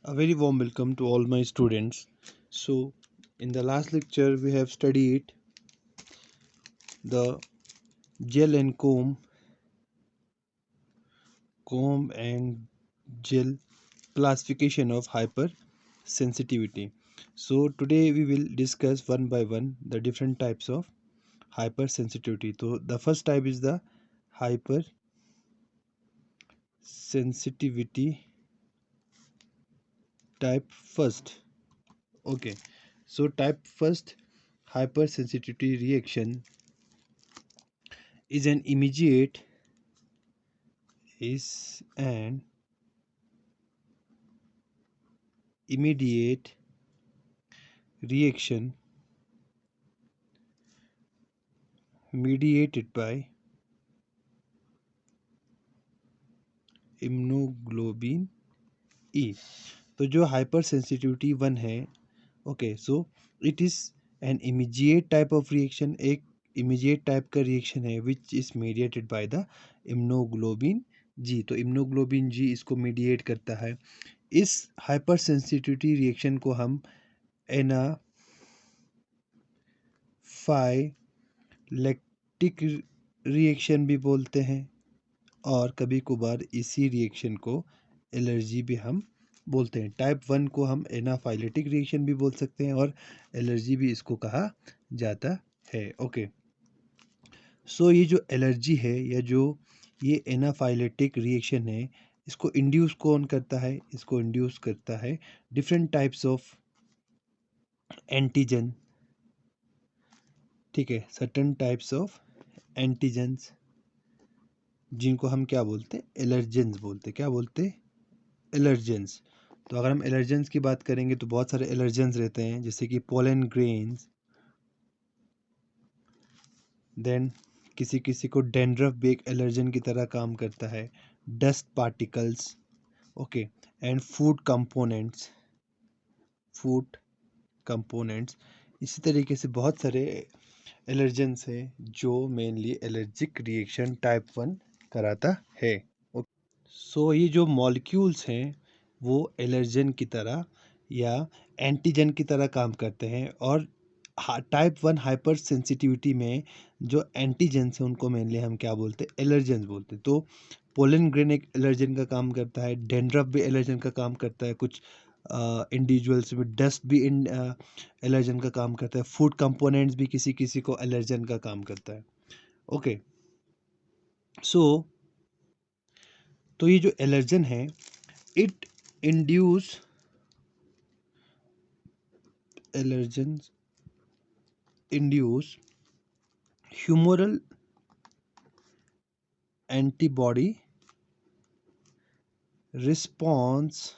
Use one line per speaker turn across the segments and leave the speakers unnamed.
A very warm welcome to all my students. So, in the last lecture, we have studied the gel and comb and gel classification of hypersensitivity. So, today we will discuss one by one the different types of hypersensitivity. So, the first type is the hypersensitivity type first. Okay, so type first hypersensitivity reaction is an is an immediate reaction mediated by immunoglobin E. तो जो hypersensitivity one है, okay, so it is an immediate type of reaction, एक immediate type का reaction है which is mediated by the immunoglobin G. तो immunoglobin जी इसको mediate करता है। इस हाइपर सेंसिटिविटी रिएक्शन को हम एनाफाइलेक्टिक रिएक्शन भी बोलते हैं और कभी कभार इसी रिएक्शन को एलर्जी भी हम बोलते हैं। टाइप वन को हम एनाफाइलेटिक रिएक्शन भी बोल सकते हैं और एलर्जी भी इसको कहा जाता है। ओके, सो ये जो एलर्जी है या जो ये एनाफाइलेटिक रिएक्शन है, इसको इंड्यूस कौन करता है? इसको इंड्यूस करता है डिफरेंट टाइप्स ऑफ एंटीजन। ठीक है, सर्टेन टाइप्स ऑफ एंटीजन्स जिनको हम क्या बोलते हैं? एलर्जेंस बोलते हैं। क्या बोलते हैं? एलर्जेंस। तो अगर हम एलर्जेंस की बात करेंगे तो बहुत सारे एलर्जेंस रहते हैं, जैसे कि पोलन ग्रेन्स, देन किसी किसी को डेंड्रफ भी एक एलर्जन की तरह काम करता है, dust particles, okay, and food components. इसी तरीके से बहुत सारे एलर्जेंस हैं जो mainly allergic reaction type one कराता है। सो ये जो मॉलिक्यूल्स हैं वो एलर्जन की तरह या एंटीजन की तरह काम करते हैं, और टाइप वन हाइपर सेंसिटिविटी में जो एंटीजेंस हैं उनको मेनली हम क्या बोलते हैं? एलर्जेंस बोलते हैं। तो पोलन ग्रेन एक एलर्जन का काम करता है, डेंड्रफ भी एलर्जन का काम करता है, कुछ इंडिविजुअल्स में डस्ट भी एलर्जन का काम करता है, फूड कंपोनेंट्स भी किसी किसी को एलर्जन का काम करता है। ओके, सो तो ये जो एलर्जन है, it induce allergens induce humoral antibody response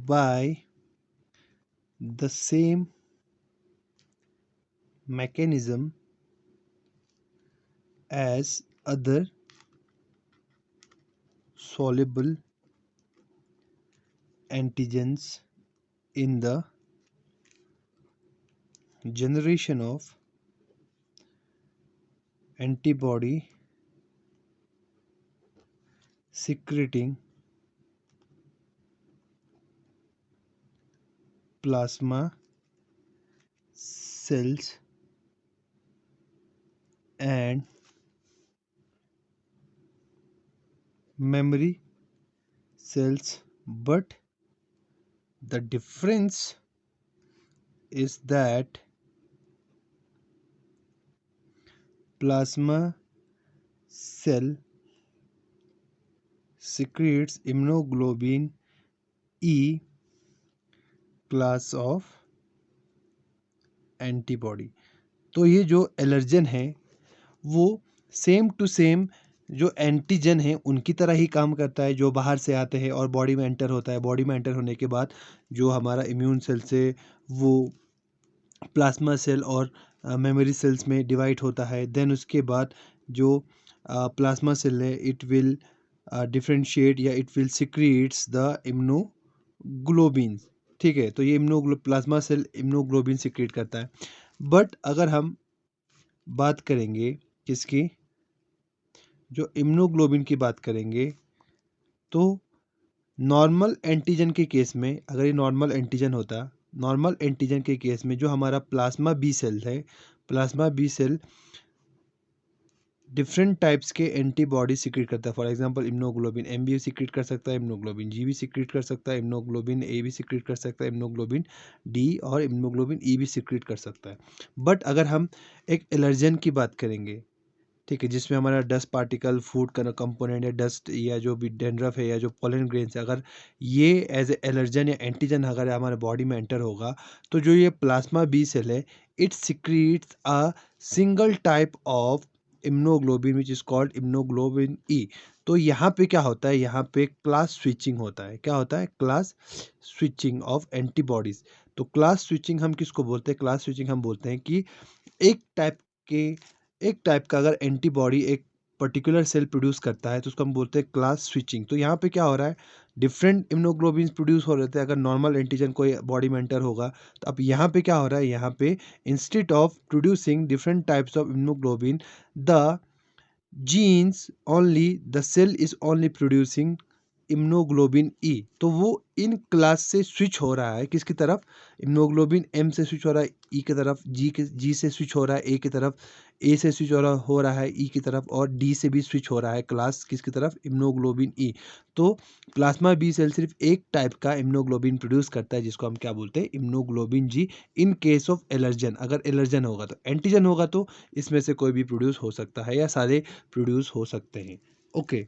by the same mechanism as other soluble antigens in the generation of antibody secreting plasma cells and memory cells, but the difference is that plasma cell secretes immunoglobulin E class of antibody. तो ये जो allergen है वो same to same जो antigen है उनकी तरह ही काम करता है, जो बाहर से आते हैं और बॉडी में एंटर होता है। बॉडी में एंटर होने के बाद जो हमारा इम्यून सेल से वो प्लाज्मा सेल और मेमोरी सेल्स में डिवाइड होता है। देन उसके बाद जो प्लाज्मा सेल है इट विल डिफरेंशिएट या it will secretes the immunoglobulin. ठीक है, तो ये प्लाज्मा सेल इम्यूनोग्लोबिन सिक्रीट करता है। बट अगर हम बात करेंगे किसकी? जो इम्यूनोग्लोबिन की बात करेंगे तो नॉर्मल एंटीजन के केस में, अगर ये नॉर्मल एंटीजन होता, नॉर्मल एंटीजन के केस में जो हमारा प्लाज्मा बी सेल है, plasma B cell different types के एंटीबॉडी सिक्रेट करता है। फॉर एग्जांपल इम्यूनोग्लोबिन एम भी सिक्रेट कर सकता है, इम्यूनोग्लोबिन जी भी सिक्रेट कर सकता है, इम्यूनोग्लोबिन ए भी सिक्रेट कर सकता है, इम्यूनोग्लोबिन डी और इम्यूनोग्लोबिन ई भी सिक्रेट कर सकता है। बट अगर हम एक एलर्जन की बात करेंगे, ठीक है, जिसमें हमारा डस्ट पार्टिकल, फूड का कंपोनेंट या डस्ट या जो भी डेंड्रफ है या जो पोलन ग्रेन्स है, अगर ये एज ए एलर्जन या एंटीजन अगर हमारे बॉडी में एंटर होगा, तो जो ये प्लाज्मा बी सेल है, it secretes a single type of immunoglobin which is called immunoglobin E. तो यहाँ पे क्या होता है, यहाँ पे क्लास स्विचिंग होता है। क्या होता है? Class switching off antibodies. तो क्लास स्विचिंग हम किसको बोलते हैं? क्लास स्विचिंग हम बोलते हैं कि एक टाइप के एक टाइप का अगर एंटीबॉडी एक पर्टिकुलर सेल प्रोड्यूस करता है तो उसको हम बोलते हैं क्लास स्विचिंग। तो यहाँ पे क्या हो रहा है, डिफरेंट इम्यूनोग्लोबिन्स प्रोड्यूस हो रहे थे। अगर नॉर्मल एंटीजन कोई बॉडी में एंटर होगा तो अब यहाँ पे क्या हो रहा है, यहाँ पे instead of producing different types of immunoglobin, the genes only the cell is only producing immunoglobin E. तो वो इन क्लास से स्विच हो रहा है किसकी तरफ? इम्यूनोग्लोबिन एम से स्विच हो रहा है ई की तरफ, जी से स्विच हो रहा है ए की तरफ, ए से स्विच हो रहा है ई की तरफ, और डी से भी स्विच हो रहा है क्लास किसकी तरफ? Immunoglobulin E. तो प्लाज्मा बी सेल सिर्फ एक टाइप का इम्यूनोग्लोबिन प्रोड्यूस करता है जिसको हम क्या बोलते हैं? Immunoglobulin G. In case of allergen, अगर एलर्जन होगा तो, एंटीजन होगा तो इसमें से कोई भी प्रोड्यूस हो सकता है या सारे प्रोड्यूस हो सकते हैं। ओके,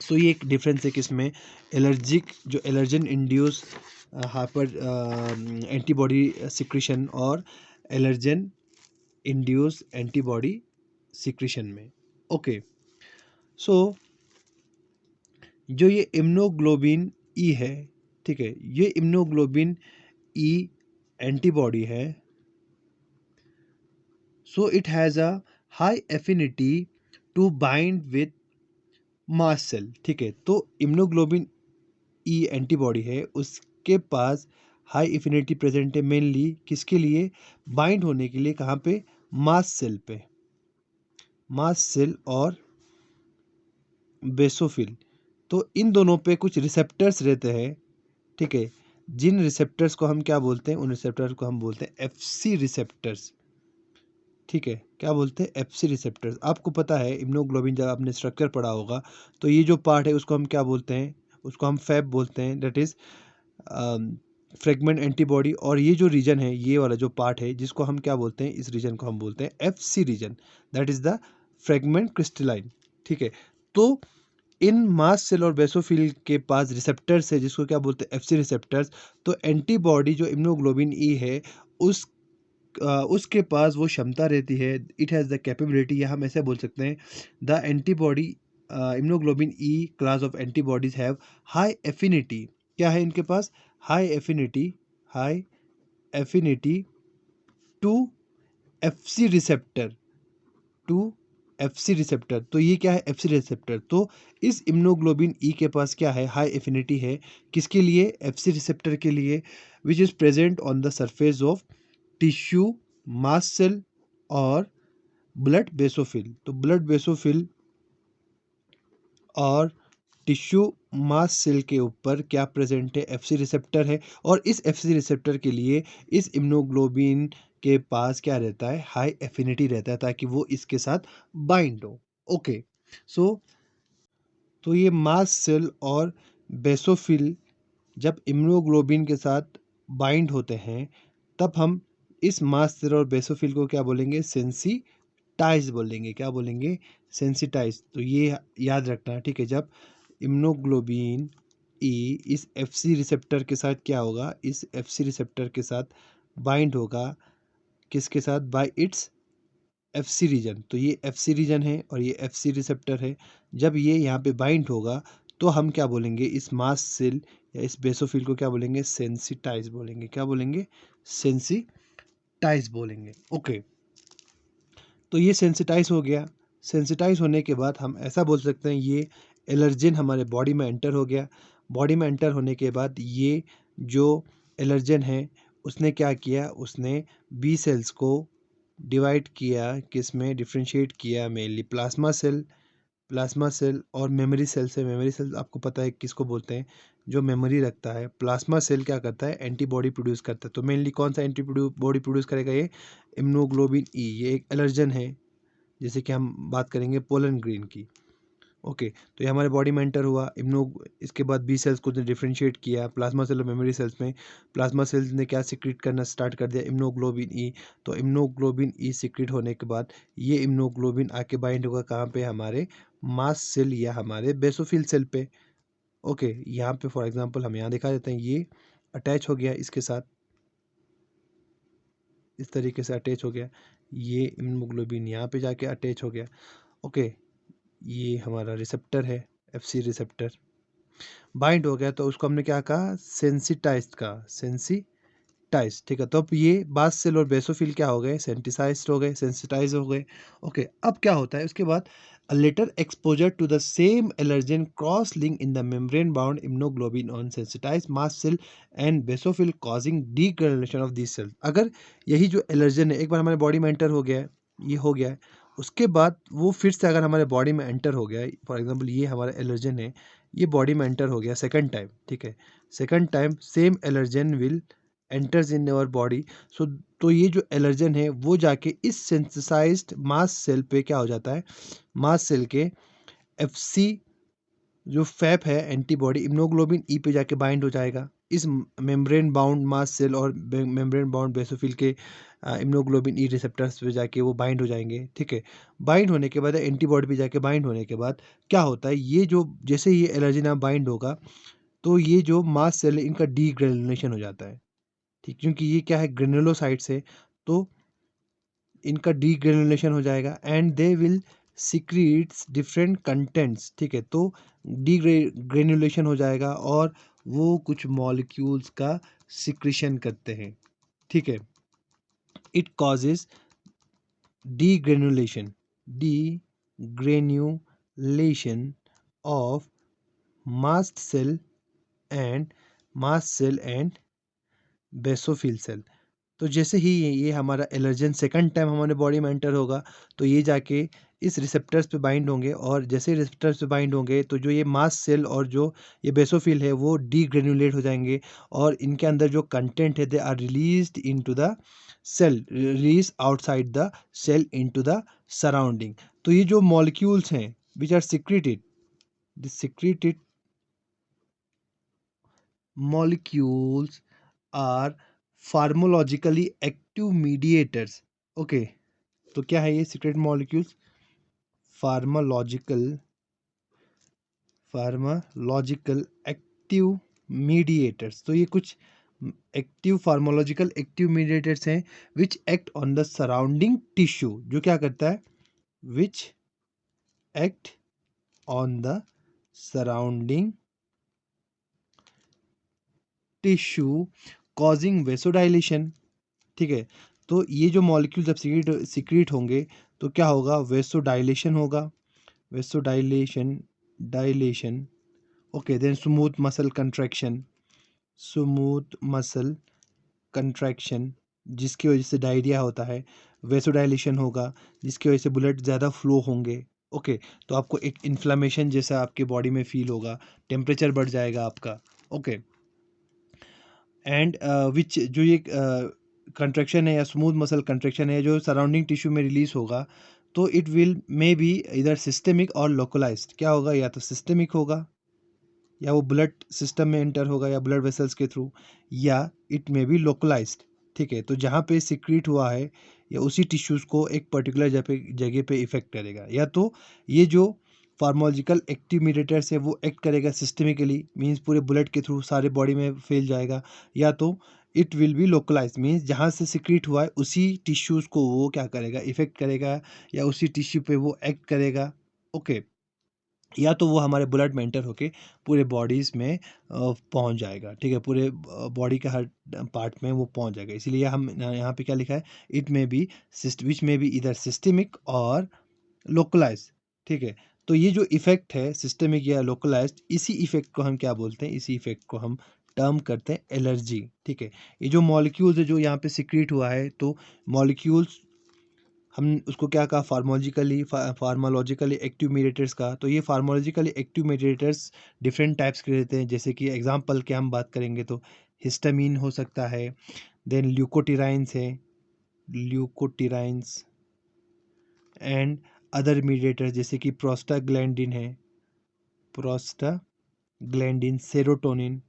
सो ये एक डिफरेंस है किसमें? एलर्जिक जो allergen induce hyper antibody secretion और एलर्जन इंड्यूस एंटीबॉडी सिक्रीशन में। ओके, सो जो ये इम्यूनोग्लोबिन ई है, ठीक है, ये इम्यूनोग्लोबिन ई एंटीबॉडी है। So it has a high affinity to bind with mast cell, ठीक है। तो इम्यूनोग्लोबिन ई एंटीबॉडी है, उसके पास हाई एफिनिटी प्रेजेंट है मेनली किसके लिए? बाइंड होने के लिए। कहाँ पे? मास्ट सेल पे, मास्ट सेल और बेसोफिल। तो इन दोनों पे कुछ रिसेप्टर्स रहते हैं, ठीक है, जिन रिसेप्टर्स को हम क्या बोलते हैं? उन रिसेप्टर्स को हम बोलते हैं एफसी रिसेप्टर्स, ठीक है। क्या बोलते हैं? FC receptors. आपको पता है इम्यूनोग्लोबिन, जब आपने स्ट्रक्चर पढ़ा होगा तो ये जो पार्ट है उसको हम क्या बोलते हैं? उसको हम फैब बोलते हैं, दैट इज फ्रेगमेंट एंटीबॉडी। और ये जो रीजन है, ये वाला जो पार्ट है जिसको हम क्या बोलते हैं? इस रीजन को हम बोलते हैं FC region, that is the fragment crystalline, ठीक है। तो इन मास्ट सेल और बेसोफिल के पास रिसेप्टर्स है जिसको क्या बोलते हैं? FC receptors. तो एंटीबॉडी जो इम्यूनोग्लोबिन ई है उस उसके पास वो क्षमता रहती है, इट हैज़ द कैपेबिलिटी, या हम ऐसे बोल सकते हैं the antibody immunoglobin E class of antibodies have high affinity. क्या है इनके पास? High affinity, high affinity to FC receptor, to FC receptor. तो ये क्या है? FC receptor. तो इस इम्यूनोग्लोबिन ई के पास क्या है? हाई एफिनिटी है किसके लिए? एफसी रिसेप्टर के लिए, which is present on the surface of tissue, mast cell और ब्लड बेसोफिल। तो ब्लड बेसोफिल और टिश्यू मास्ट सेल के ऊपर क्या प्रेजेंट है? एफसी रिसेप्टर है। और इस एफसी रिसेप्टर के लिए इस इम्यूनोग्लोबिन के पास क्या रहता है? हाई एफिनिटी रहता है ताकि वो इसके साथ बाइंड हो। ओके, सो तो ये मास्ट सेल और बेसोफिल जब इम्यूनोग्लोबिन के साथ बाइंड होते हैं तब हम इस मास्ट सेल और बेसोफिल को क्या बोलेंगे? सेंसिटाइज बोलेंगे। क्या बोलेंगे? सेंसिटाइज। तो ये याद रखना, ठीक है। जब इम्यूनोग्लोबिन ई इस एफसी रिसेप्टर के साथ क्या होगा? इस एफसी रिसेप्टर के साथ बाइंड होगा किसके साथ? By its FC region. तो ये एफसी रीजन है और ये एफसी रिसेप्टर है। जब ये यहाँ पे बाइंड होगा तो हम क्या बोलेंगे? इस मास्ट सेल या इस बेसोफिल को क्या बोलेंगे? सेंसिटाइज बोलेंगे। क्या बोलेंगे? सेंसिटाइज बोलेंगे। ओके, तो ये सेंसिटाइज हो गया। सेंसिटाइज होने के बाद हम ऐसा बोल सकते हैं ये एलर्जन हमारे बॉडी में एंटर हो गया। बॉडी में एंटर होने के बाद ये जो एलर्जन है उसने क्या किया? उसने बी सेल्स को डिवाइड किया, किस में? डिफ्रेंशिएट किया, mainly plasma cell, plasma cell और मेमोरी सेल से, मेमोरी सेल आपको पता है किसको बोलते हैं, जो मेमोरी रखता है। प्लाज्मा सेल क्या करता है, एंटीबॉडी प्रोड्यूस करता है। तो मेनली कौन सा एंटीबॉडी प्रोड्यूस करेगा, ये इम्यूनोग्लोबिन ई। ये एक एलर्जन है, जैसे कि हम बात करेंगे पोलन ग्रीन की। ओके, तो ये हमारे बॉडी में एंटर हुआ इम्यूनो, इसके बाद बी सेल्स को डिफरेंशिएट किया प्लाज्मा सेल और मेमोरी सेल्स में। प्लाज्मा सेल्स ने क्या सिक्रीट करना स्टार्ट कर दिया, इम्यूनोग्लोबिन ई। तो इम्यूनोग्लोबिन ई सिक्रीट होने के बाद ये इम्यूनोग्लोबिन आके बाइंड होगा कहाँ पे, हमारे मास्ट सेल या हमारे बेसोफिल सेल पे। ओके, यहाँ पे फॉर एग्जांपल हम यहाँ दिखा देते हैं, ये अटैच हो गया इसके साथ, इस तरीके से अटैच हो गया। ये इम्यूनोग्लोबिन यहाँ पे जाके अटैच हो गया। ओके, ये हमारा रिसेप्टर है, एफसी रिसेप्टर बाइंड हो गया। तो उसको हमने क्या कहा, सेंसिटाइज्ड का, सेंसिटाइज। ठीक है, तो अब ये बास्ट सेल और बेसोफिल क्या हो गए, सेंसिटाइज्ड हो गए, सेंसिटाइज हो गए। ओके, अब क्या होता है उसके बाद, a later exposure to the same allergen cross link in the membrane bound immunoglobulin on sensitized mast cell and basophil causing degranulation of these cells। अगर यही जो एलर्जन है एक बार हमारे बॉडी में एंटर हो गया है, ये हो गया है, उसके बाद वो फिर से अगर हमारे बॉडी में एंटर हो गया है, फॉर एग्जांपल ये हमारा एलर्जन है, ये बॉडी में एंटर हो गया सेकंड टाइम। ठीक है, second time same allergen will enters in your body. So तो ये जो एलर्जन है वो जाके इस सेंसिटाइज्ड मास्ट सेल पे क्या हो जाता है, मास्ट सेल के एफसी जो फैप है एंटीबॉडी इम्यूनोग्लोबिन ई पे जाके बाइंड हो जाएगा इस मेम्ब्रेन बाउंड मास्ट सेल और मेम्ब्रेन बाउंड बेसोफिल के इम्यूनोग्लोबिन ई रिसेप्टर्स पे जाके वो बाइंड हो जाएंगे। ठीक है, बाइंड होने के बाद एंटीबॉडी पे जाके बाइंड होने के बाद क्या होता है, ये जो जैसे ये एलर्जी ना बाइंड होगा तो ये जो मास्ट सेल है इनका डीग्रेनुलेशन हो जाता है। ठीक, क्योंकि ये क्या है, ग्रेनुलोसाइट्स है, तो इनका डीग्रेनुलेशन हो जाएगा and they will secretes different contents. ठीक है, तो डीग्रेनुलेशन हो जाएगा और वो कुछ मॉलिक्यूल्स का सिक्रीशन करते हैं। ठीक है, it causes degranulation, degranulation of mast cell and basophil cell. तो जैसे ही ये हमारा एलर्जन सेकंड टाइम हमारे बॉडी में एंटर होगा तो ये जाके इस रिसेप्टर्स पे बाइंड होंगे और जैसे ही रिसेप्टर्स पे बाइंड होंगे तो जो ये मास्ट सेल और जो ये बेसोफिल है वो डीग्रेनुलेट हो जाएंगे और इनके अंदर जो कंटेंट है they are released into the cell, release outside the cell into the surrounding. तो ये जो मॉलिक्यूल्स हैं which are secreted, the secreted molecules are pharmacologically active mediators। Okay, तो क्या है ये secret molecules, pharmacological pharmacological active mediators. तो ये कुछ एक्टिव फार्मालॉजिकल एक्टिव मीडिएटर्स हैं which act on the surrounding tissue, जो क्या करता है, which act on the surrounding tissue causing vasodilation. ठीक है, तो ये जो मॉलिक्यूल जब सिक्रीट होंगे तो क्या होगा, वेसोडाइलेशन होगा, vasodilation dilation. Okay, then smooth muscle contraction, smooth muscle contraction जिसकी वजह से डायरिया होता है, वेसोडाइलेशन होगा जिसकी वजह से ब्लड ज़्यादा फ्लो होंगे। ओके, तो आपको एक इन्फ्लामेशन जैसा आपके बॉडी में फील होगा, टेम्परेचर बढ़ जाएगा आपका। ओके, एंड विच जो ये कंट्रैक्शन है या स्मूथ मसल कंट्रैक्शन है जो सराउंडिंग टिश्यू में रिलीज होगा तो इट विल मे बी इधर सिस्टेमिक और लोकलाइज्ड। क्या होगा, या तो सिस्टेमिक होगा या वो ब्लड सिस्टम में एंटर होगा या ब्लड वेसल्स के थ्रू, या इट मे बी लोकलाइज्ड। ठीक है, तो जहाँ पे सिक्रीट हुआ है या उसी टिश्यूज़ को एक पर्टिकुलर जगह पे इफेक्ट करेगा, या तो ये जो फार्मोलॉजिकल एक्टिव मीडिएटर्स है वो एक्ट करेगा सिस्टेमिकली, मींस पूरे ब्लड के थ्रू सारे बॉडी में फैल जाएगा, या तो it will B localise, means जहाँ से सिक्रीट हुआ है उसी टिश्यूज़ को वो क्या करेगा, इफेक्ट करेगा या उसी टिश्यू पे वो एक्ट करेगा। ओके, या तो वो हमारे ब्लड में एंटर होके पूरे बॉडीज़ में पहुंच जाएगा। ठीक है, पूरे बॉडी के हर पार्ट में वो पहुंच जाएगा। इसीलिए हम यहाँ पे क्या लिखा है, इट में बी विच में बी इधर सिस्टेमिक और लोकलाइज। ठीक है, तो ये जो इफेक्ट है सिस्टेमिक या लोकलाइज्ड, इसी इफेक्ट को हम क्या बोलते हैं, इसी इफेक्ट को हम टर्म करते हैं एलर्जी। ठीक है, ये जो मॉलिक्यूल्स है जो यहाँ पे सिक्रीट हुआ है, तो मॉलिक्यूल्स हम उसको क्या कहा, फार्मालॉजिकली एक्टिव मीडिएटर्स का। तो ये फार्मालॉजिकली एक्टिव मीडिएटर्स डिफरेंट टाइप्स के रहते हैं, जैसे कि एग्जांपल के हम बात करेंगे तो हिस्टामिन हो सकता है, देन ल्यूकोटिराइंस है, ल्यूकोटिराइंस एंड अदर मीडिएटर्स जैसे कि प्रोस्टाग्लैंडिन है, प्रोस्टाग्लैंडिन, सेरोटोनिन।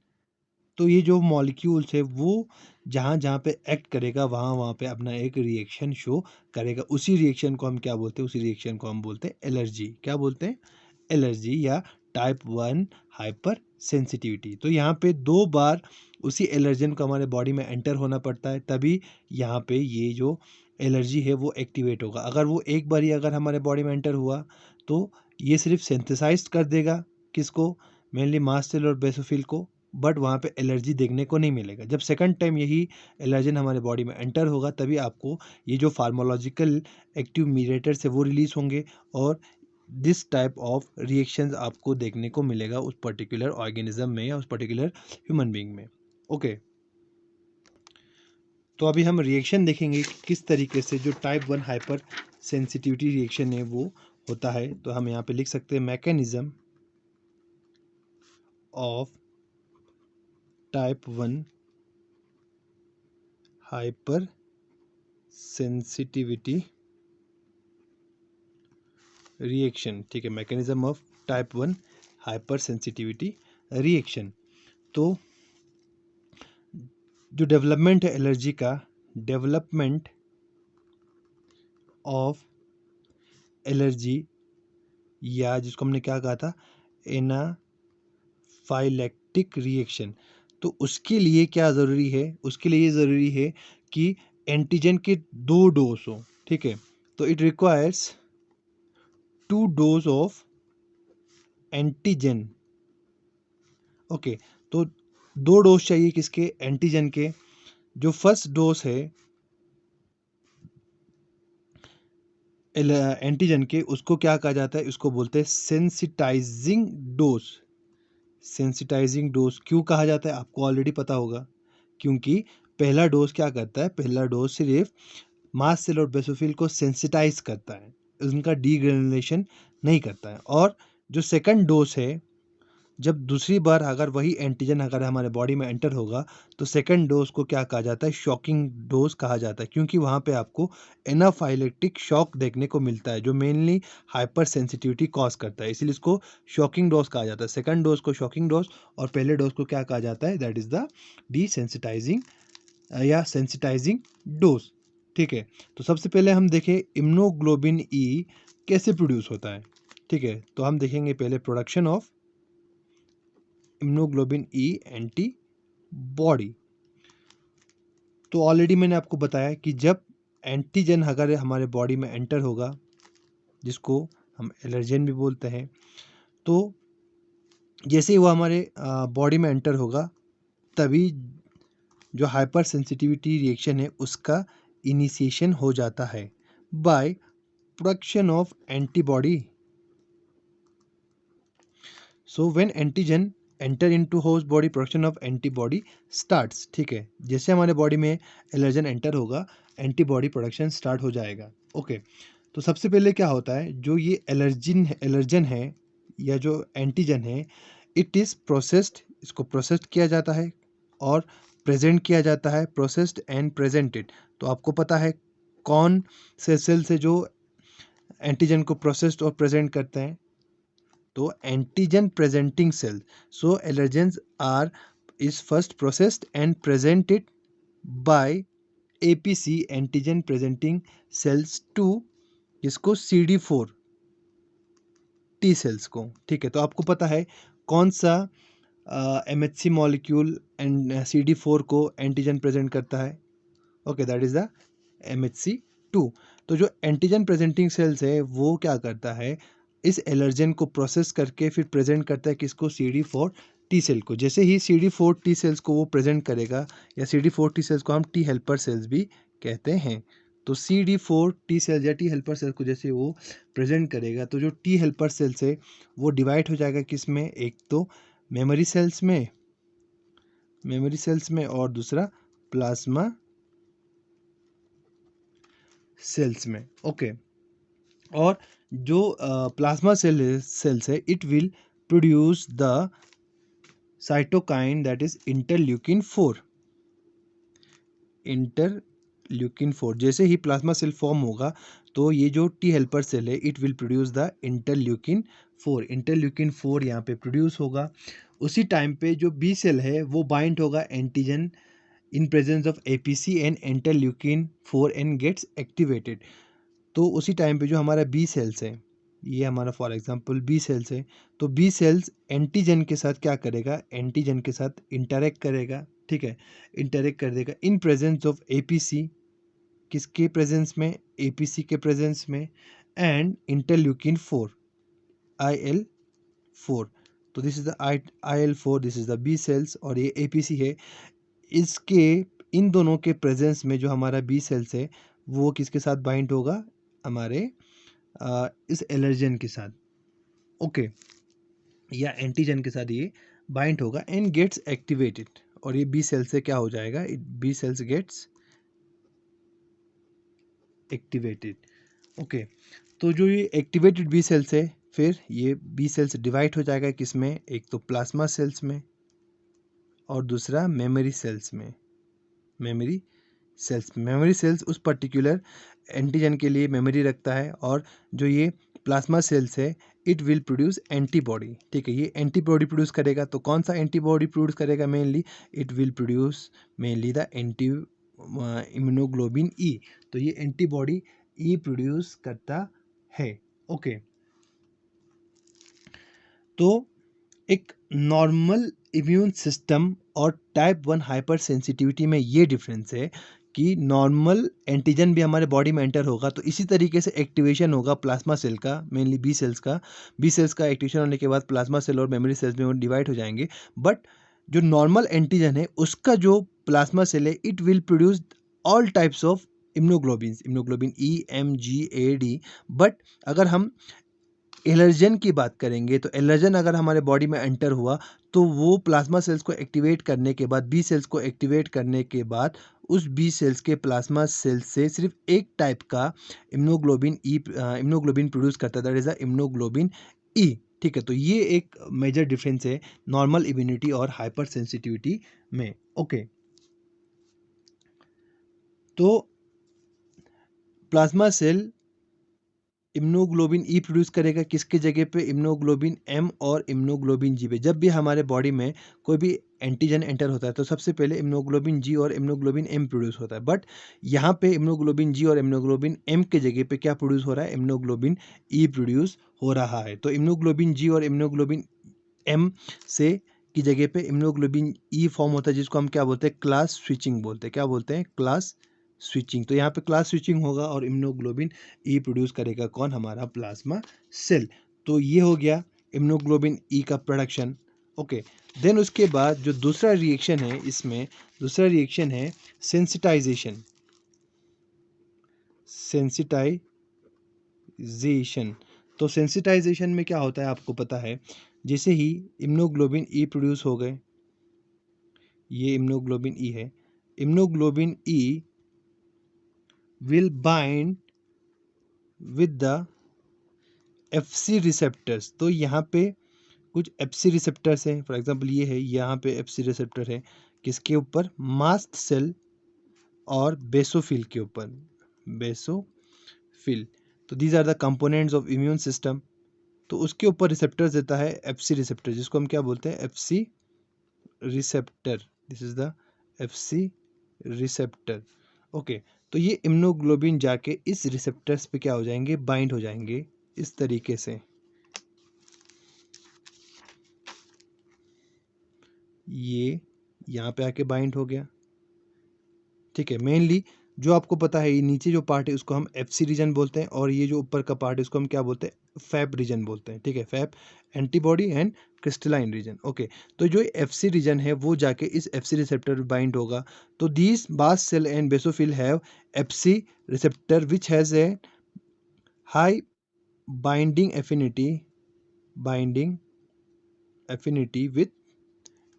तो ये जो मॉलिक्यूल्स है वो जहाँ जहाँ पे एक्ट करेगा वहाँ वहाँ पे अपना एक रिएक्शन शो करेगा। उसी रिएक्शन को हम क्या बोलते हैं, उसी रिएक्शन को हम बोलते हैं एलर्जी। क्या बोलते हैं, एलर्जी या टाइप 1 हाइपर सेंसिटिविटी। तो यहाँ पे 2 बार उसी एलर्जन को हमारे बॉडी में एंटर होना पड़ता है, तभी यहाँ पे ये जो एलर्जी है वो एक्टिवेट होगा। अगर वो एक बार ही अगर हमारे बॉडी में एंटर हुआ तो ये सिर्फ सिंथेसाइज कर देगा, किसको, मेनली मास्ट सेल और बेसोफिल को, बट वहाँ पे एलर्जी देखने को नहीं मिलेगा। जब सेकंड टाइम यही एलर्जन हमारे बॉडी में एंटर होगा तभी आपको ये जो फार्मालॉजिकल एक्टिव मीडिएटर्स है वो रिलीज होंगे और दिस टाइप ऑफ रिएक्शंस आपको देखने को मिलेगा उस पर्टिकुलर ऑर्गेनिज्म में या उस पर्टिकुलर ह्यूमन बीइंग में। ओके, तो अभी हम रिएक्शन देखेंगे कि किस तरीके से जो टाइप 1 हाइपर सेंसिटिविटी रिएक्शन है वो होता है। तो हम यहाँ पे लिख सकते हैं mechanism of type 1 hypersensitivity reaction. ठीक है, mechanism of type 1 hypersensitivity reaction. तो जो डेवलपमेंट है एलर्जी का, डेवलपमेंट ऑफ एलर्जी, या जिसको हमने क्या कहा था, एनाफाइलैक्टिक रिएक्शन। तो उसके लिए क्या ज़रूरी है, उसके लिए ये ज़रूरी है कि एंटीजन के 2 डोज हो। ठीक है, तो it requires 2 dose of antigen. Okay, तो 2 डोज चाहिए किसके, एंटीजन के। जो फर्स्ट डोज है एंटीजन के, उसको क्या कहा जाता है, उसको बोलते हैं सेंसिटाइजिंग डोज। सेंसिटाइजिंग डोज क्यों कहा जाता है आपको ऑलरेडी पता होगा, क्योंकि पहला डोज क्या करता है, पहला डोज सिर्फ मास्ट सेल और बेसोफिल को सेंसिटाइज करता है, उनका डीग्रेनुलेशन नहीं करता है। और जो सेकंड डोज है, जब दूसरी बार अगर वही एंटीजन अगर हमारे बॉडी में एंटर होगा तो सेकंड डोज को क्या कहा जाता है, शॉकिंग डोज कहा जाता है, क्योंकि वहाँ पे आपको एनाफाइलेक्टिक शॉक देखने को मिलता है जो मेनली हाइपर सेंसिटिविटी कॉज करता है, इसलिए इसको शॉकिंग डोज कहा जाता है। सेकंड डोज को शॉकिंग डोज और पहले डोज को क्या कहा जाता है, दैट इज द डीसेंसिटाइजिंग या सेंसिटाइजिंग डोज। ठीक है, तो सबसे पहले हम देखें इम्यूनोग्लोबिन ई कैसे प्रोड्यूस होता है। ठीक है, तो हम देखेंगे पहले production of immunoglobulin E antibody. तो ऑलरेडी मैंने आपको बताया कि जब एंटीजन अगर हमारे बॉडी में एंटर होगा, जिसको हम एलर्जन भी बोलते हैं, तो जैसे ही वो हमारे बॉडी में एंटर होगा तभी जो हाइपर सेंसिटिविटी रिएक्शन है उसका इनिशिएशन हो जाता है by production of antibody. So when antigen enter into host body, production of antibody starts. ठीक है, जैसे हमारे बॉडी में एलर्जन एंटर होगा एंटीबॉडी प्रोडक्शन स्टार्ट हो जाएगा। ओके, तो सबसे पहले क्या होता है, जो ये एलर्जन है या जो एंटीजन है, इट इज़ प्रोसेस्ड, इसको प्रोसेस्ड किया जाता है और प्रेजेंट किया जाता है, प्रोसेस्ड एंड प्रेजेंटेड। तो आपको पता है कौन से सेल से जो एंटीजन को प्रोसेस्ड और प्रेजेंट करते हैं, तो antigen presenting cell. So allergens are is first processed and presented by APC, antigen presenting cells to, इसको CD4 टी सेल्स को। ठीक है, तो आपको पता है कौन सा MHC मॉलिक्यूल एंड CD4 को एंटीजन प्रेजेंट करता है। Okay, that is the MHC2। तो जो एंटीजन प्रेजेंटिंग सेल्स है वो क्या करता है, इस एलर्जन को प्रोसेस करके फिर प्रेजेंट करता है किसको, CD4 टी सेल को। जैसे ही CD4 टी सेल्स को वो प्रेजेंट करेगा, या CD4 टी सेल्स को हम टी हेल्पर सेल्स भी कहते हैं, तो CD4 टी सेल्स या टी हेल्पर सेल्स को जैसे वो प्रेजेंट करेगा तो जो टी हेल्पर सेल्स है वो डिवाइड हो जाएगा किस में, एक तो मेमोरी सेल्स में, और दूसरा प्लाज्मा सेल्स में। ओके, और जो प्लाज्मा सेल्स है, it will produce the cytokine that is interleukin 4। Interleukin 4 जैसे ही प्लाज्मा सेल फॉर्म होगा तो ये जो टी हेल्पर सेल है, it will produce the interleukin 4। Interleukin 4 यहाँ पे प्रोड्यूस होगा। उसी टाइम पे जो बी सेल है वो बाइंड होगा antigen in presence of APC and interleukin 4 and gets activated. तो उसी टाइम पे जो हमारा बी सेल्स है, ये हमारा फॉर एग्जांपल बी सेल्स है, तो बी सेल्स एंटीजन के साथ क्या करेगा, एंटीजन के साथ इंटरेक्ट करेगा। ठीक है, इंटरेक्ट कर देगा इन प्रेजेंस ऑफ एपीसी, किसके प्रेजेंस में, एपीसी के प्रेजेंस में, एंड इंटरल्यूकिन 4, IL4। तो this is the IL4, this is the B cells, और ये एपीसी है। इसके इन दोनों के प्रेजेंस में जो हमारा बी सेल्स है वो किसके साथ बाइंड होगा, हमारे इस एलर्जन के साथ। ओके, या एंटीजन के साथ ये बाइंड होगा एंड गेट्स एक्टिवेटेड, और ये बी सेल से क्या हो जाएगा, B cells gets activated. Okay, तो जो ये एक्टिवेटेड बी सेल्स है, फिर ये बी सेल्स डिवाइड हो जाएगा किसमें, एक तो प्लाज्मा सेल्स में और दूसरा मेमोरी सेल्स में। मेमोरी सेल्स उस पर्टिकुलर एंटीजन के लिए मेमोरी रखता है, और जो ये प्लाज्मा सेल्स है, इट विल प्रोड्यूस एंटीबॉडी। ठीक है, ये एंटीबॉडी प्रोड्यूस करेगा। तो कौन सा एंटीबॉडी प्रोड्यूस करेगा mainly, it will produce mainly the anti immunoglobin E. तो ये एंटीबॉडी ई प्रोड्यूस करता है। ओके, तो एक नॉर्मल इम्यून सिस्टम और टाइप 1 हाइपर सेंसिटिविटी में ये डिफरेंस है कि नॉर्मल एंटीजन भी हमारे बॉडी में एंटर होगा तो इसी तरीके से एक्टिवेशन होगा प्लाज्मा सेल का, मेनली बी सेल्स का। बी सेल्स का एक्टिवेशन होने के बाद प्लाज्मा सेल और मेमोरी सेल्स में वो डिवाइड हो जाएंगे। बट जो नॉर्मल एंटीजन है उसका जो प्लाज्मा सेल है, it will produce all types of immunoglobulin E, M, G, A, D. But अगर हम एलर्जन की बात करेंगे तो एलर्जन अगर हमारे बॉडी में एंटर हुआ तो वो प्लाज्मा सेल्स को एक्टिवेट करने के बाद, बी सेल्स को एक्टिवेट करने के बाद, उस बी सेल्स के प्लाज्मा सेल्स से सिर्फ एक टाइप का इम्यूनोग्लोबिन प्रोड्यूस करता है, दैट इज द इम्यूनोग्लोबिन ई। ठीक है, तो ये एक मेजर डिफरेंस है नॉर्मल इम्यूनिटी और हाइपर सेंसिटिविटी में। ओके, तो प्लाज्मा सेल इम्यूनोग्लोबिन ई प्रोड्यूस करेगा किसके जगह पे, इम्यूनोग्लोबिन एम और इम्यूनोग्लोबिन जी पे। जब भी हमारे बॉडी में कोई भी एंटीजन एंटर होता है तो सबसे पहले इम्यूनोग्लोबिन जी और इम्यूनोग्लोबिन एम प्रोड्यूस होता है। बट यहाँ पे इम्यूनोग्लोबिन जी और इम्यूनोग्लोबिन एम के जगह पे क्या प्रोड्यूस हो रहा है, इम्यूनोग्लोबिन ई प्रोड्यूस हो रहा है। तो इम्यूनोग्लोबिन जी और इम्यूनोग्लोबिन एम से की जगह पे इम्यूनोग्लोबिन ई फॉर्म होता है, जिसको हम क्या बोलते हैं, क्लास स्विचिंग बोलते हैं। क्या बोलते हैं, क्लास स्विचिंग। तो यहाँ पे क्लास स्विचिंग होगा और इम्यूनोग्लोबिन ई प्रोड्यूस करेगा कौन, हमारा प्लाज्मा सेल। तो ये हो गया इम्यूनोग्लोबिन ई का प्रोडक्शन। ओके, देन उसके बाद जो दूसरा रिएक्शन है इसमें, दूसरा रिएक्शन है सेंसिटाइजेशन। सेंसिटाइजेशन, तो सेंसिटाइजेशन में क्या होता है आपको पता है, जैसे ही इम्यूनोग्लोबिन ई प्रोड्यूस हो गए, ये इम्यूनोग्लोबिन ई है, immunoglobulin E will bind with the FC receptors. तो यहाँ पे कुछ FC रिसेप्टर्स हैं, फॉर एग्जांपल ये है, यहाँ पे FC रिसेप्टर है किसके ऊपर, मास्ट सेल और बेसोफिल के ऊपर, बेसोफिल। तो these are the components of immune system. तो उसके ऊपर रिसेप्टर्स देता है FC रिसेप्टर, जिसको हम क्या बोलते हैं, FC receptor. This is the FC receptor. Okay, तो ये इम्यूनोग्लोबिन जाके इस रिसेप्टर्स पे क्या हो जाएंगे, बाइंड हो जाएंगे इस तरीके से। ये यहाँ पे आके बाइंड हो गया। ठीक है, मेनली जो आपको पता है, ये नीचे जो पार्ट है उसको हम FC रीजन बोलते हैं, और ये जो ऊपर का पार्ट है उसको हम क्या बोलते हैं, फैप रीजन बोलते हैं। ठीक है, Fab antibody and crystalline region. Okay, तो जो FC रीजन है वो जाके इस FC रिसेप्टर पे बाइंड होगा। तो these mast cell and basophil have FC receptor which has a high binding affinity with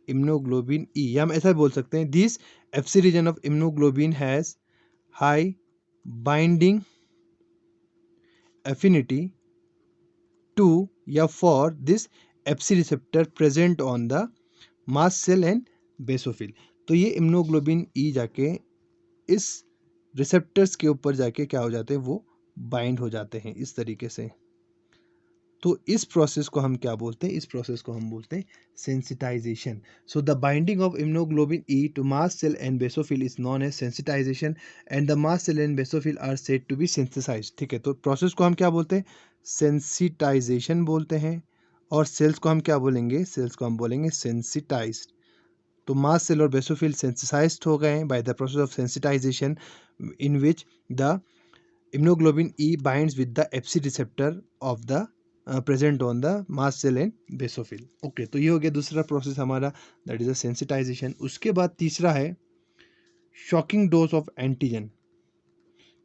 immunoglobin E, या हम ऐसा बोल सकते हैं, this FC region of immunoglobin has high binding affinity to या for this Fc receptor present on the mast cell and basophil। तो ये immunoglobulin ई जाके इस रिसेप्टर्स के ऊपर जाके क्या हो जाते हैं, वो बाइंड हो जाते हैं इस तरीके से। तो इस प्रोसेस को हम क्या बोलते हैं, इस प्रोसेस को हम बोलते हैं sensitization. So the binding of immunoglobulin E to mast cell and basophil is known as sensitization and the mast cell and basophil are said to be synthesized. ठीक है, तो प्रोसेस को हम क्या बोलते हैं, सेंसिटाइजेशन बोलते हैं। और सेल्स को हम क्या बोलेंगे, सेल्स को हम बोलेंगे सेंसिटाइज्ड। तो मास्ट सेल और बेसोफिल सेंसिटाइज्ड हो गए हैं by the process of sensitization in which the immunoglobulin E binds with the Fc receptor of the present on the mast cell and basophil। Okay, तो ये हो गया दूसरा प्रोसेस हमारा, दैट इज अ सेंसिटाइजेशन। उसके बाद तीसरा है शॉकिंग डोज ऑफ एंटीजन।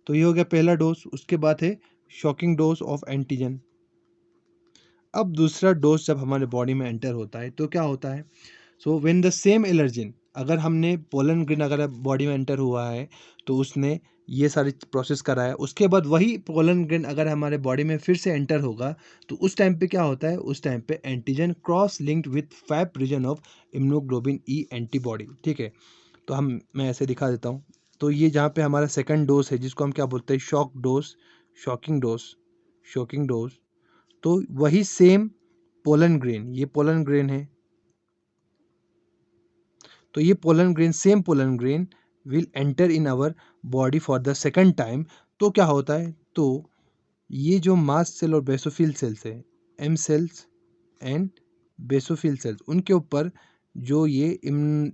तो ये हो गया पहला डोज, उसके बाद है शॉकिंग डोज ऑफ एंटीजन। अब दूसरा डोज जब हमारे बॉडी में एंटर होता है तो क्या होता है, so when the same allergen, अगर हमने पोलन ग्रीन अगर बॉडी में एंटर हुआ है तो उसने ये सारी प्रोसेस करा है, उसके बाद वही पोलन ग्रीन अगर हमारे बॉडी में फिर से एंटर होगा तो उस टाइम पे क्या होता है, उस टाइम पे antigen cross linked with Fab region of immunoglobulin E antibody. ठीक है, तो मैं ऐसे दिखा देता हूँ। तो ये जहाँ पे हमारा सेकंड डोज है जिसको हम क्या बोलते हैं, shock dose, shocking dose, shocking dose. तो वही सेम पोलन ग्रेन, ये पोलन ग्रेन है, तो ये pollen grain, same pollen grain will enter in our body for the second time. तो क्या होता है, तो ये जो मास्ट सेल और बेसोफिल सेल्स है, M cells and basophil cells, उनके ऊपर जो ये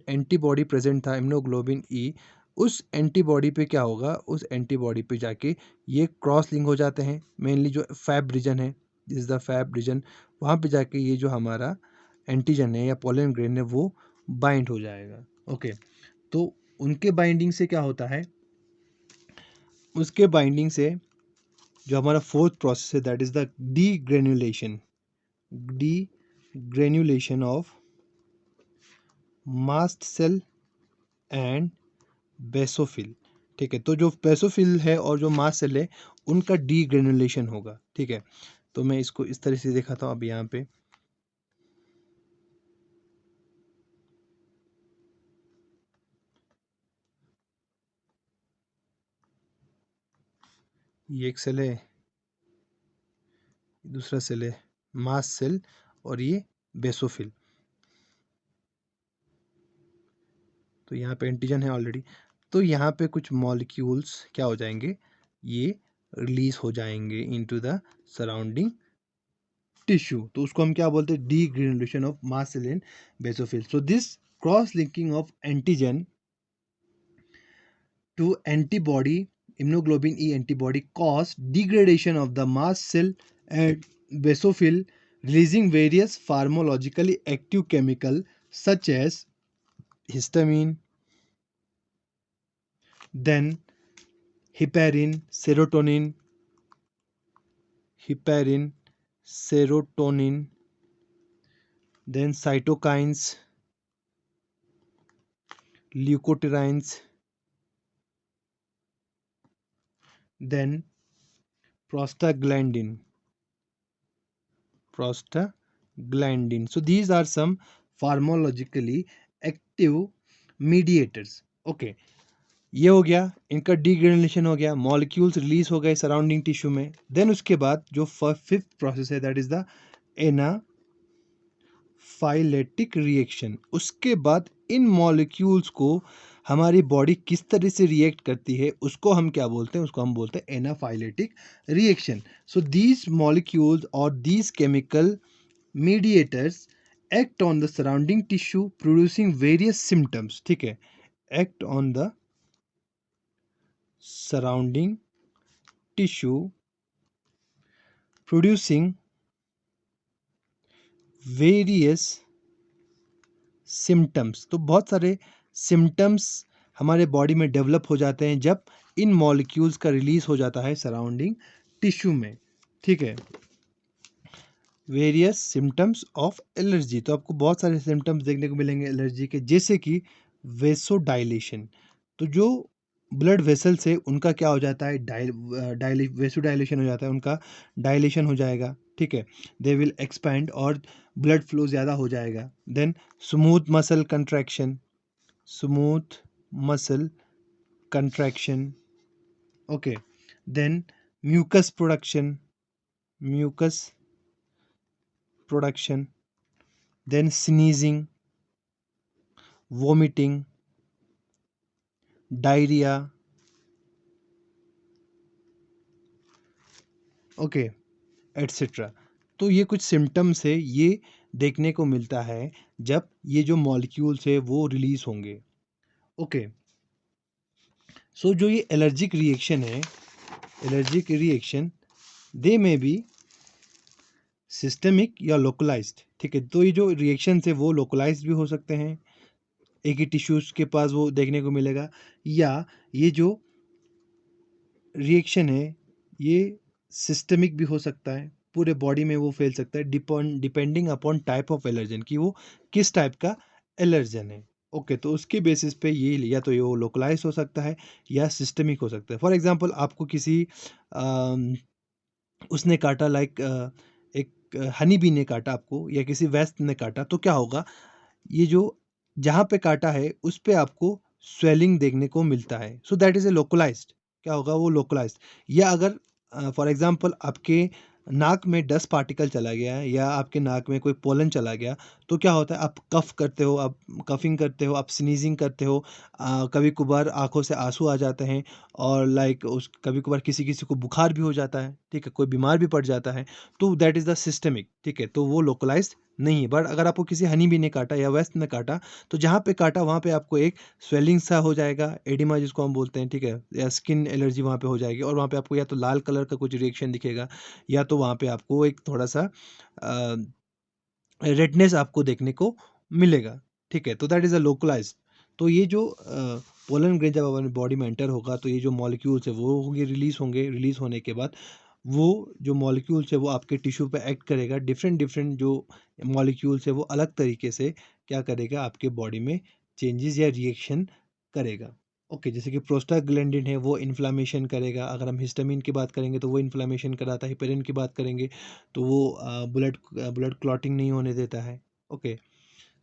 एंटीबॉडी प्रेजेंट था इम्यूनोग्लोबिन ई, उस एंटीबॉडी पे क्या होगा, उस एंटीबॉडी पे जाके ये क्रॉस लिंक हो जाते हैं। मेनली जो फैब रीजन है, this is the Fab region, वहाँ पे जाके ये जो हमारा एंटीजन है या पोलन ग्रेन है वो बाइंड हो जाएगा। ओके, तो उनके बाइंडिंग से क्या होता है, उसके बाइंडिंग से जो हमारा फोर्थ प्रोसेस है that is the degranulation, degranulation of mast cell and basophil. ठीक है, तो जो बेसोफिल है और जो मास्ट सेल है उनका डीग्रेन्युलेशन होगा। ठीक है, तो मैं इसको इस तरह से दिखाता हूँ। अब यहाँ पे ये एक सेल है, दूसरा सेल है मास्ट सेल, और ये बेसोफिल। तो यहाँ पे एंटीजन है ऑलरेडी, तो यहाँ पे कुछ मॉलिक्यूल्स क्या हो जाएंगे, ये रिलीज हो जाएंगे इनटू द सराउंडिंग टिश्यू। तो उसको हम क्या बोलते हैं, degranulation of mast cell and basophil. So this cross linking of antigen to antibody, immunoglobulin E antibody cause degradation of the mast cell and basophil, releasing various pharmacologically active chemical such as histamine, then heparin, serotonin, then cytokines, leukotrienes, then prostaglandin. So these are some pharmacologically active mediators. Okay, ये हो गया, इनका डीग्रेनुलेशन हो गया, molecules release हो गए surrounding tissue में। Then उसके बाद जो फिफ्थ प्रोसेस है that is the anaphylactic reaction. उसके बाद इन मॉलिक्यूल्स को हमारी बॉडी किस तरह से रिएक्ट करती है उसको हम क्या बोलते हैं, उसको हम बोलते हैं anaphylactic reaction. So these molecules और these chemical mediators act on the surrounding tissue producing various symptoms। ठीक है, act on the surrounding tissue producing various symptoms। तो बहुत सारे symptoms हमारे बॉडी में डेवलप हो जाते हैं जब इन मॉलिक्यूल्स का रिलीज हो जाता है सराउंडिंग टिश्यू में। ठीक है, वेरियस सिम्टम्स ऑफ एलर्जी, तो आपको बहुत सारे सिम्टम्स देखने को मिलेंगे एलर्जी के, जैसे कि वेसोडाइलेशन। तो जो ब्लड वेसल से उनका क्या हो जाता है, वेसोडाइलेशन हो जाता है, उनका डायलेशन हो जाएगा, ठीक है। दे विल एक्सपैंड और ब्लड फ्लो ज़्यादा हो जाएगा। Then smooth muscle contraction, smooth muscle contraction, okay. Then mucus production, mucus production, then sneezing, vomiting, diarrhoea, okay, et cetera. तो ये कुछ सिम्टम्स है, ये देखने को मिलता है जब ये जो मॉलिक्यूल्स है वो रिलीज होंगे, ओके। सो जो ये एलर्जिक रिएक्शन है, एलर्जिक रिएक्शन दे में बी सिस्टमिक या लोकलाइज्ड, ठीक है। तो ये जो रिएक्शंस है वो लोकलाइज्ड भी हो सकते हैं, एक ही टिश्यूज के पास वो देखने को मिलेगा, या ये जो रिएक्शन है ये सिस्टमिक भी हो सकता है, पूरे बॉडी में वो फैल सकता है, depending upon type of allergen, कि वो किस टाइप का एलर्जन है, ओके। तो उसके बेसिस पे ये या तो ये वो लोकलाइज हो सकता है या सिस्टमिक हो सकता है। फॉर एग्जांपल आपको किसी उसने काटा, लाइक एक हनी बी ने काटा आपको, या किसी वेस्ट ने काटा, तो क्या होगा, ये जो जहाँ पे काटा है उस पे आपको स्वेलिंग देखने को मिलता है, so that is a localized, क्या होगा वो लोकलाइज्ड। या अगर फॉर एग्जांपल आपके नाक में डस्ट पार्टिकल चला गया है, या आपके नाक में कोई पोलन चला गया, तो क्या होता है, आप कफ करते हो, आप कफिंग करते हो, आप स्नीजिंग करते हो, कभी कभार आंखों से आंसू आ जाते हैं, और लाइक उस कभी कभार किसी किसी को बुखार भी हो जाता है, ठीक है, कोई बीमार भी पड़ जाता है, तो दैट इज़ द सिस्टमिक, ठीक है। तो वो लोकलाइज्ड नहीं है। बट अगर आपको किसी हनी बी ने काटा या वेस्ट ने काटा, तो जहाँ पे काटा वहाँ पे आपको एक स्वेलिंग सा हो जाएगा, एडिमा जिसको हम बोलते हैं, ठीक है, या स्किन एलर्जी वहाँ पे हो जाएगी, और वहाँ पे आपको या तो लाल कलर का कुछ रिएक्शन दिखेगा, या तो वहाँ पे आपको एक थोड़ा सा रेडनेस आपको देखने को मिलेगा, ठीक है। तो दैट इज़ अ लोकलाइज्ड। तो ये जो पोलन ग्रेन जब हमारी बॉडी में एंटर होगा, तो ये जो मॉलिक्यूल्स है वो होंगे, रिलीज होने के बाद वो जो मॉलिक्यूल्स है वो आपके टिश्यू पे एक्ट करेगा, डिफरेंट डिफरेंट जो मॉलिक्यूल्स है वो अलग तरीके से क्या करेगा, आपके बॉडी में चेंजेस या रिएक्शन करेगा, ओके। जैसे कि प्रोस्टाग्लैंडिन है वो इन्फ्लामेशन करेगा, अगर हम हिस्टामिन की बात करेंगे तो वो इन्फ्लामेशन कराता है, हिपेरिन की बात करेंगे तो वो ब्लड क्लॉटिंग नहीं होने देता है, okay.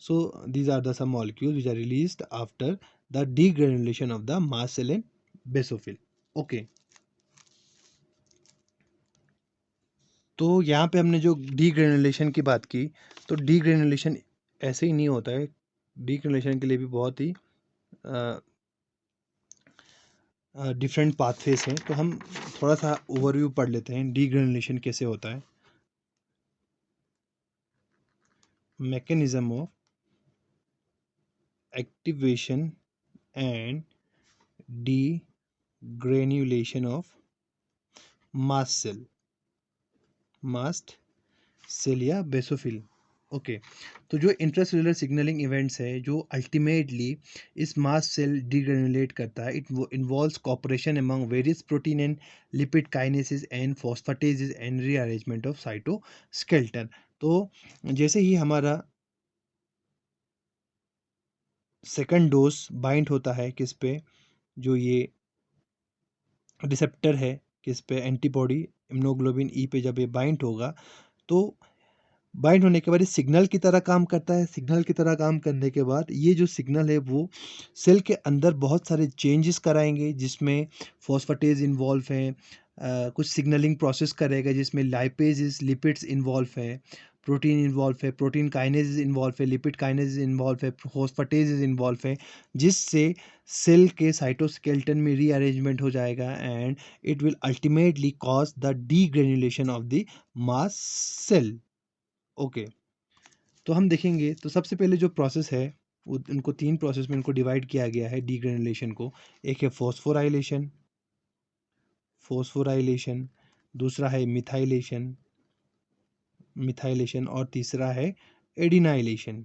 So these are the some molecules which are released after the degranulation of the mast cell in basophil, okay. तो यहाँ पे हमने जो डीग्रेनुलेशन की बात की, तो डीग्रेनुलेशन ऐसे ही नहीं होता है, डीग्रेनुलेशन के लिए भी बहुत ही डिफरेंट पाथवेज हैं। तो हम थोड़ा सा ओवरव्यू पढ़ लेते हैं, डीग्रेनुलेशन कैसे होता है। Mechanism of activation and degranulation of mast cell, mast cell या बेसोफिल, ओके। तो जो इंट्रासेलुलर सिग्नलिंग इवेंट्स है जो अल्टीमेटली इस मास्ट सेल डीग्रेनुलेट करता है, it involves cooperation among various protein and lipid kinases and phosphatases and rearrangement of cytoskeleton. तो जैसे ही हमारा सेकंड डोज बाइंड होता है किस पे, जो ये रिसेप्टर है किस पे, एंटीबॉडी इम्यूनोग्लोबिन ई पे जब ये बाइंड होगा, तो बाइंड होने के बाद ये सिग्नल की तरह काम करता है। सिग्नल की तरह काम करने के बाद ये जो सिग्नल है वो सेल के अंदर बहुत सारे चेंजेस कराएंगे, जिसमें फॉस्फेटेज इन्वॉल्व हैं, कुछ सिग्नलिंग प्रोसेस करेगा जिसमें लाइपेजेस लिपिड्स इन्वॉल्व है, प्रोटीन इन्वॉल्व है, प्रोटीन काइनेज इन्वॉल्व है, लिपिड काइनेज इन्वॉल्व है, फॉस्फेटेज इन्वॉल्व है, जिससे सेल के साइटोस्केलेटन में रीअरेंजमेंट हो जाएगा, and it will ultimately cause the degranulation of the mast cell, okay. तो हम देखेंगे, तो सबसे पहले जो प्रोसेस है उनको तीन प्रोसेस में इनको डिवाइड किया गया है डीग्रेनुलेशन को। एक है फॉस्फोराइलेशन, फॉस्फोराइलेशन, दूसरा है मिथाइलेशन, मिथाइलेशन, और तीसरा है एडिनाइलेशन,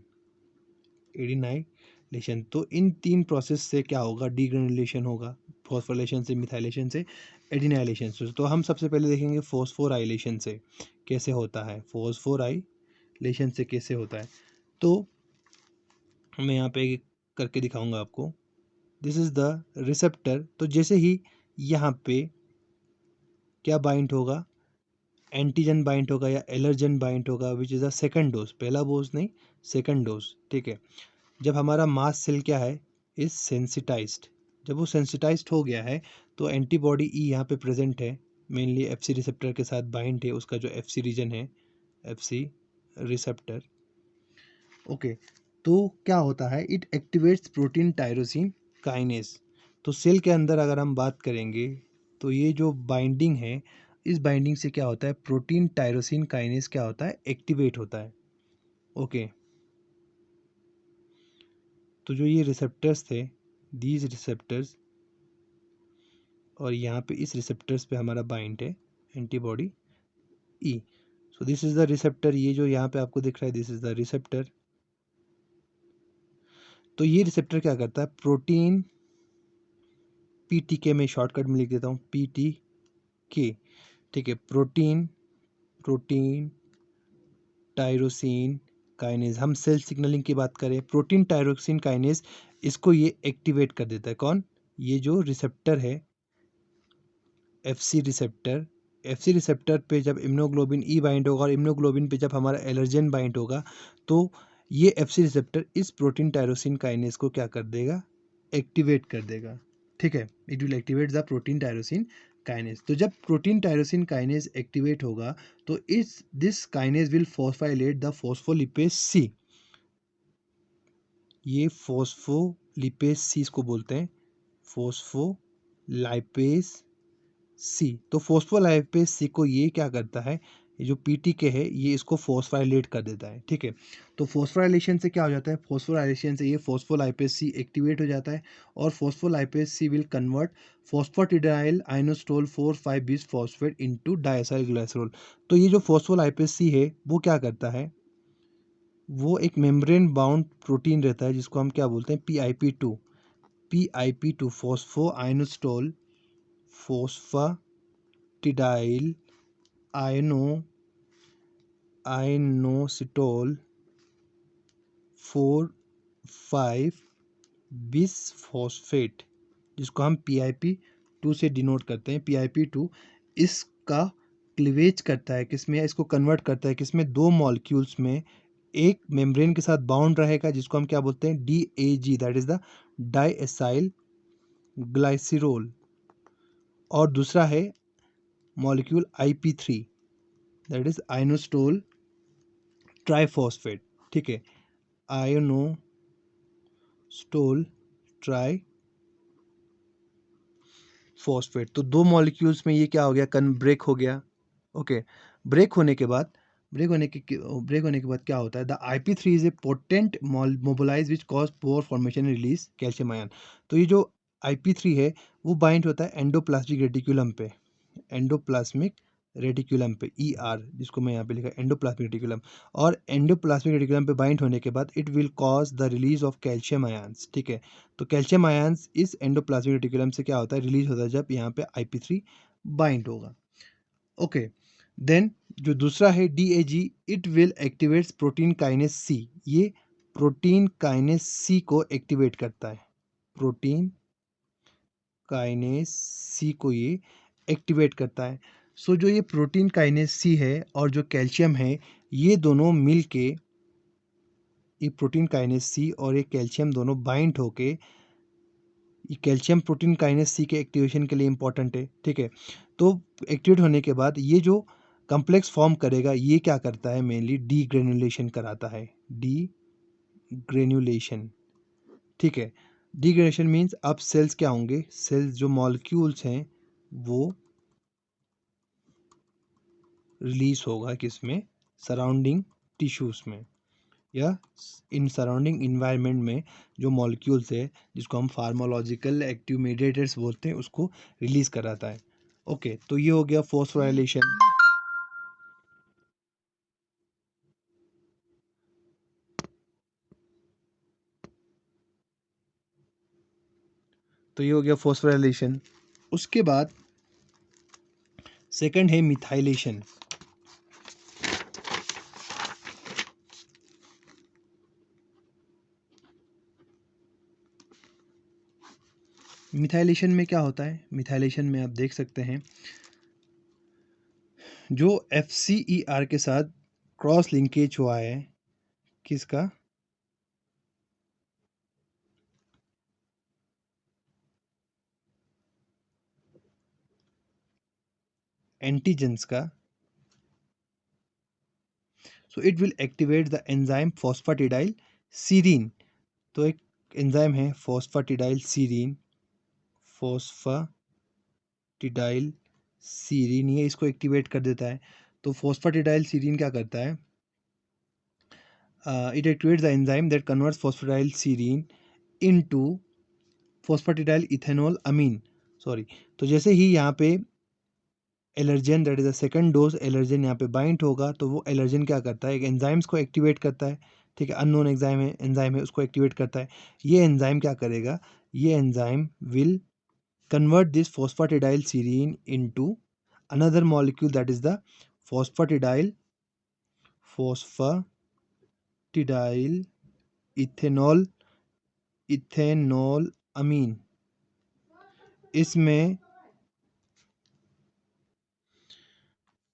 एडिनाइलेशन। तो इन तीन प्रोसेस से क्या होगा, डीग्रेनुलेशन होगा, फॉस्फोराइलेशन से, मिथाइलेशन से, एडिनाइलेशन से। तो हम सबसे पहले देखेंगे फॉस्फोराइलेशन से कैसे होता है, फॉस्फोराइलेशन से कैसे होता है। तो मैं यहाँ पे करके दिखाऊंगा आपको। This is the receptor. तो जैसे ही यहाँ पे क्या बाइंड होगा, एंटीजन बाइंड होगा या एलर्जन बाइंड होगा, which is the second dose, पहला डोज नहीं, सेकंड डोज। ठीक है, जब हमारा मास्ट सेल क्या है, इज सेंसिटाइज्ड, जब वो सेंसिटाइज्ड हो गया है तो एंटीबॉडी ई यहाँ पे प्रेजेंट है, मेनली एफसी रिसेप्टर के साथ बाइंड है, उसका जो एफसी रीजन है, एफसी रिसेप्टर। ओके, तो क्या होता है, it activates protein tyrosine kinase. तो सेल के अंदर अगर हम बात करेंगे तो ये जो बाइंडिंग है, इस बाइंडिंग से क्या होता है, प्रोटीन टायरोसिन काइनेज क्या होता है, एक्टिवेट होता है। ओके, तो जो ये रिसेप्टर्स थे, दीज रिसेप्टर्स, और यहाँ पे इस रिसेप्टर्स पे हमारा बाइंड है antibody E. So this is the receptor, ये जो यहाँ पे आपको दिख रहा है, दिस इज द रिसेप्टर। तो ये रिसेप्टर क्या करता है, प्रोटीन पीटीके में शॉर्टकट में लिख देता हूँ, पीटीके। ठीक है, प्रोटीन प्रोटीन टायरोसिन काइनेज, हम सेल सिग्नलिंग की बात करें, प्रोटीन टायरोसिन काइनेज, इसको ये एक्टिवेट कर देता है। कौन, ये जो रिसेप्टर है, एफसी रिसेप्टर। एफसी रिसेप्टर पे जब इम्यूनोग्लोबिन ई बाइंड होगा और इम्यूनोग्लोबिन पे जब हमारा एलर्जन बाइंड होगा, तो ये एफसी रिसेप्टर इस प्रोटीन टायरोसिन काइनेज को क्या कर देगा, एक्टिवेट कर देगा। ठीक है, it will activate the protein tyrosine kinase. तो जब प्रोटीन टायरोसिन काइनेज एक्टिवेट होगा तो इस this kinase will phosphorylate the phospholipase C. ये फॉस्फोलिपेज सी इसको बोलते हैं, फॉस्फोलाइपेज सी। तो फॉस्फोलाइपेज सी को ये क्या करता है, ये जो पीटीके है ये इसको फॉस्फोराइलेट कर देता है। ठीक है, तो फॉस्फोराइलेशन से क्या हो जाता है, फॉस्फोराइलेशन से ये फॉस्फोलाइपेज सी एक्टिवेट हो जाता है, और phospholipase C will convert phosphatidyl inositol 4,5 bis phosphate into डायसाइल glycerol. तो ये जो फॉस्फोलाइपेज सी है वो क्या करता है, वो एक मेम्ब्रेन बाउंड प्रोटीन रहता है जिसको हम क्या बोलते हैं, PIP2। PIP2 phospho आइनोस्टोल phosphatidyl inositol 4,5 bis phosphate, जिसको हम PIP2 से डिनोट करते हैं। PIP2 इसका क्लीवेज करता है किसमें, इसको कन्वर्ट करता है किसमें, दो मॉलिक्यूल्स में। एक मेम्ब्रेन के साथ बाउंड रहेगा जिसको हम क्या बोलते हैं, DAG, that is the diacyl glycerol, और दूसरा है molecule IP3, that is inositol triphosphate. ठीक है, आयोनोस्टोल ट्राइफॉस्फेट। तो दो मॉलिक्यूल्स में ये क्या हो गया, कन ब्रेक हो गया। ओके, ब्रेक होने के बाद ब्रेक होने के बाद क्या होता है, the IP3 is a potent mobilize which cause pore formation release calcium ion. तो ये जो IP3 है वो बाइंड होता है एंडोप्लाज्मिक रेटिकुलम पे, एंडोप्लाज्मिक रेटिकुलम पे, ER, जिसको मैं यहाँ पे लिखा एंडोप्लाज्मिक रेटिकुलम। और एंडोप्लाज्मिक रेटिकुलम पे बाइंड होने के बाद it will cause the release of calcium ions. ठीक है, तो कैल्शियम आयंस इस एंडोप्लाज्मिक रेटिकुलम से क्या होता है, रिलीज होता है जब यहाँ पे IP3 बाइंड होगा। ओके, देन जो दूसरा है DAG, it will activates protein kinase C. ये प्रोटीन काइनेज सी को एक्टिवेट करता है, प्रोटीन काइनेज सी को ये एक्टिवेट करता है। सो जो ये प्रोटीन काइनेज सी है और जो कैल्शियम है, ये दोनों मिल के, ये प्रोटीन काइनेज सी और ये कैल्शियम दोनों बाइंड होके, ये कैल्शियम प्रोटीन काइनेज सी के एक्टिवेशन के लिए इंपॉर्टेंट है। ठीक है, तो एक्टिवेट होने के बाद ये जो कम्प्लेक्स फॉर्म करेगा, ये क्या करता है, मेनली डीग्रेनुलेशन कराता है, डीग्रेनुलेशन। ठीक है, डीग्रेनुलेशन मीन्स अब सेल्स क्या होंगे, सेल्स जो मॉलिक्यूल्स हैं वो रिलीज होगा किसमें, सराउंडिंग टिश्यूज में, या इन सराउंडिंग इन्वायरमेंट में जो मॉलिक्यूल्स है, जिसको हम फार्मालॉजिकल एक्टिव मीडिएटर्स बोलते हैं, उसको रिलीज कराता है। ओके, तो ये हो गया फॉस्फोराइलेशन। तो ये हो गया फॉस्फोराइलेशन। उसके बाद सेकंड है मिथाइलेशन। मिथाइलेशन में क्या होता है? मिथाइलेशन में आप देख सकते हैं जो FCER के साथ क्रॉस लिंकेज हुआ है, किसका? एंटीजेंस का। So it will activate the enzyme phosphatidyl serine. तो एक एंजाइम है फॉस्फेटिडाइल सीरीन, फॉस्फेटिडाइल सीरीन, ये इसको एक्टिवेट कर देता है। तो फॉस्फेटिडाइल सीरीन क्या करता है? It activates the enzyme that converts phosphatidyl serine into phosphatidyl ethanol amine. Sorry. तो जैसे ही यहाँ पे allergen that is the second dose allergen यहाँ पे बाइंड होगा, तो वो एलर्जन क्या करता है? एक एंजाइम्स को एक्टिवेट करता है। ठीक है, अननोन एंजाइम है उसको एक्टिवेट करता है। ये एंजाइम क्या करेगा? ये enzyme will convert this phosphatidyl serine into another molecule that is the phosphatidyl ethanol amine। इसमें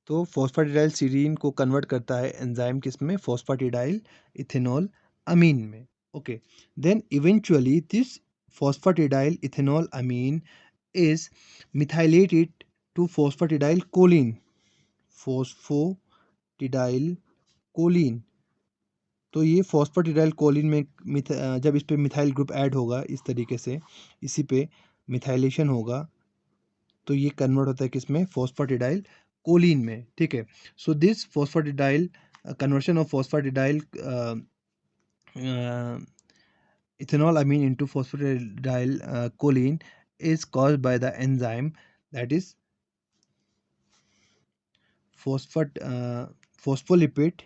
तो फॉस्फेटिडाइल सीरीन को कन्वर्ट करता है एंजाइम किसमें? फॉस्फेटिडाइल इथेनॉल अमीन में। Okay, then eventually this phosphatidyl ethanol amine is methylated to phosphatidyl choline, phosphatidyl choline। तो ये phosphatidyl choline में जब इस पे मिथाइल ग्रुप ऐड होगा इस तरीके से, इसी पे मिथाइलेशन होगा, तो ये कन्वर्ट होता है किसमें? फॉस्फेटिडाइल कोलिन में। ठीक है, so this phosphatidyl conversion of phosphatidyl ethanol amine into phosphatidyl choline is caused by the enzyme that is phospholipid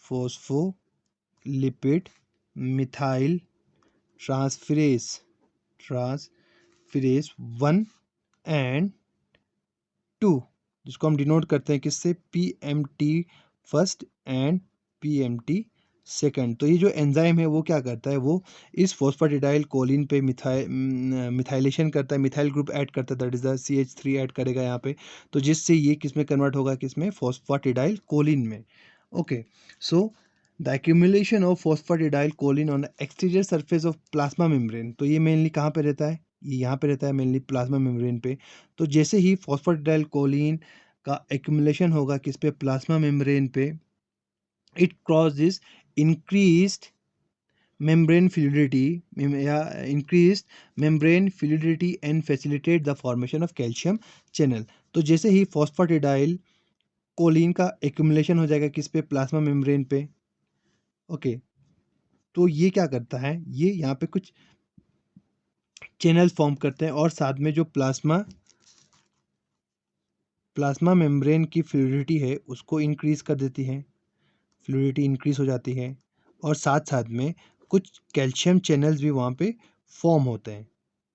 phospholipid methyl transferase 1 and 2, जिसको हम डिनोट करते हैं किससे? PMT first and PMT second. तो ये जो एंजाइम है वो क्या करता है? वो इस फॉस्फेटिडाइल कोलिन पे मिथाइलेशन करता है, मिथाइल ग्रुप ऐड करता है, that is the CH3 add करेगा यहाँ पे। तो जिससे ये किसमें कन्वर्ट होगा? किसमें? फॉस्फेटिडाइल कोलिन में। Okay, so the accumulation of phosphatidyl choline on exterior surface of plasma membrane. तो ये मेनली कहाँ पे रहता है? ये यहाँ पे रहता है मेनली प्लाज्मा मेम्ब्रेन पे। तो जैसे ही फॉस्फेटिडाइल कोलिन का एक्यूमुलेशन होगा किस पे? प्लाज्मा मेम्ब्रेन पे, it causes increased membrane fluidity या increased membrane fluidity and facilitate the formation of calcium channel। तो जैसे ही फॉस्फेटिडाइल कोलिन का एक्यूमुलेशन हो जाएगा किस पे? प्लाज्मा मेम्ब्रेन पे। ओके, तो ये क्या करता है? ये यहाँ पे कुछ चैनल फॉर्म करते हैं और साथ में जो प्लाज्मा मेम्ब्रेन की फ्लूइडिटी है उसको इंक्रीज कर देती है, फ्लूइडिटी इंक्रीज हो जाती है, और साथ साथ में कुछ कैल्शियम चैनल्स भी वहाँ पे फॉर्म होते हैं।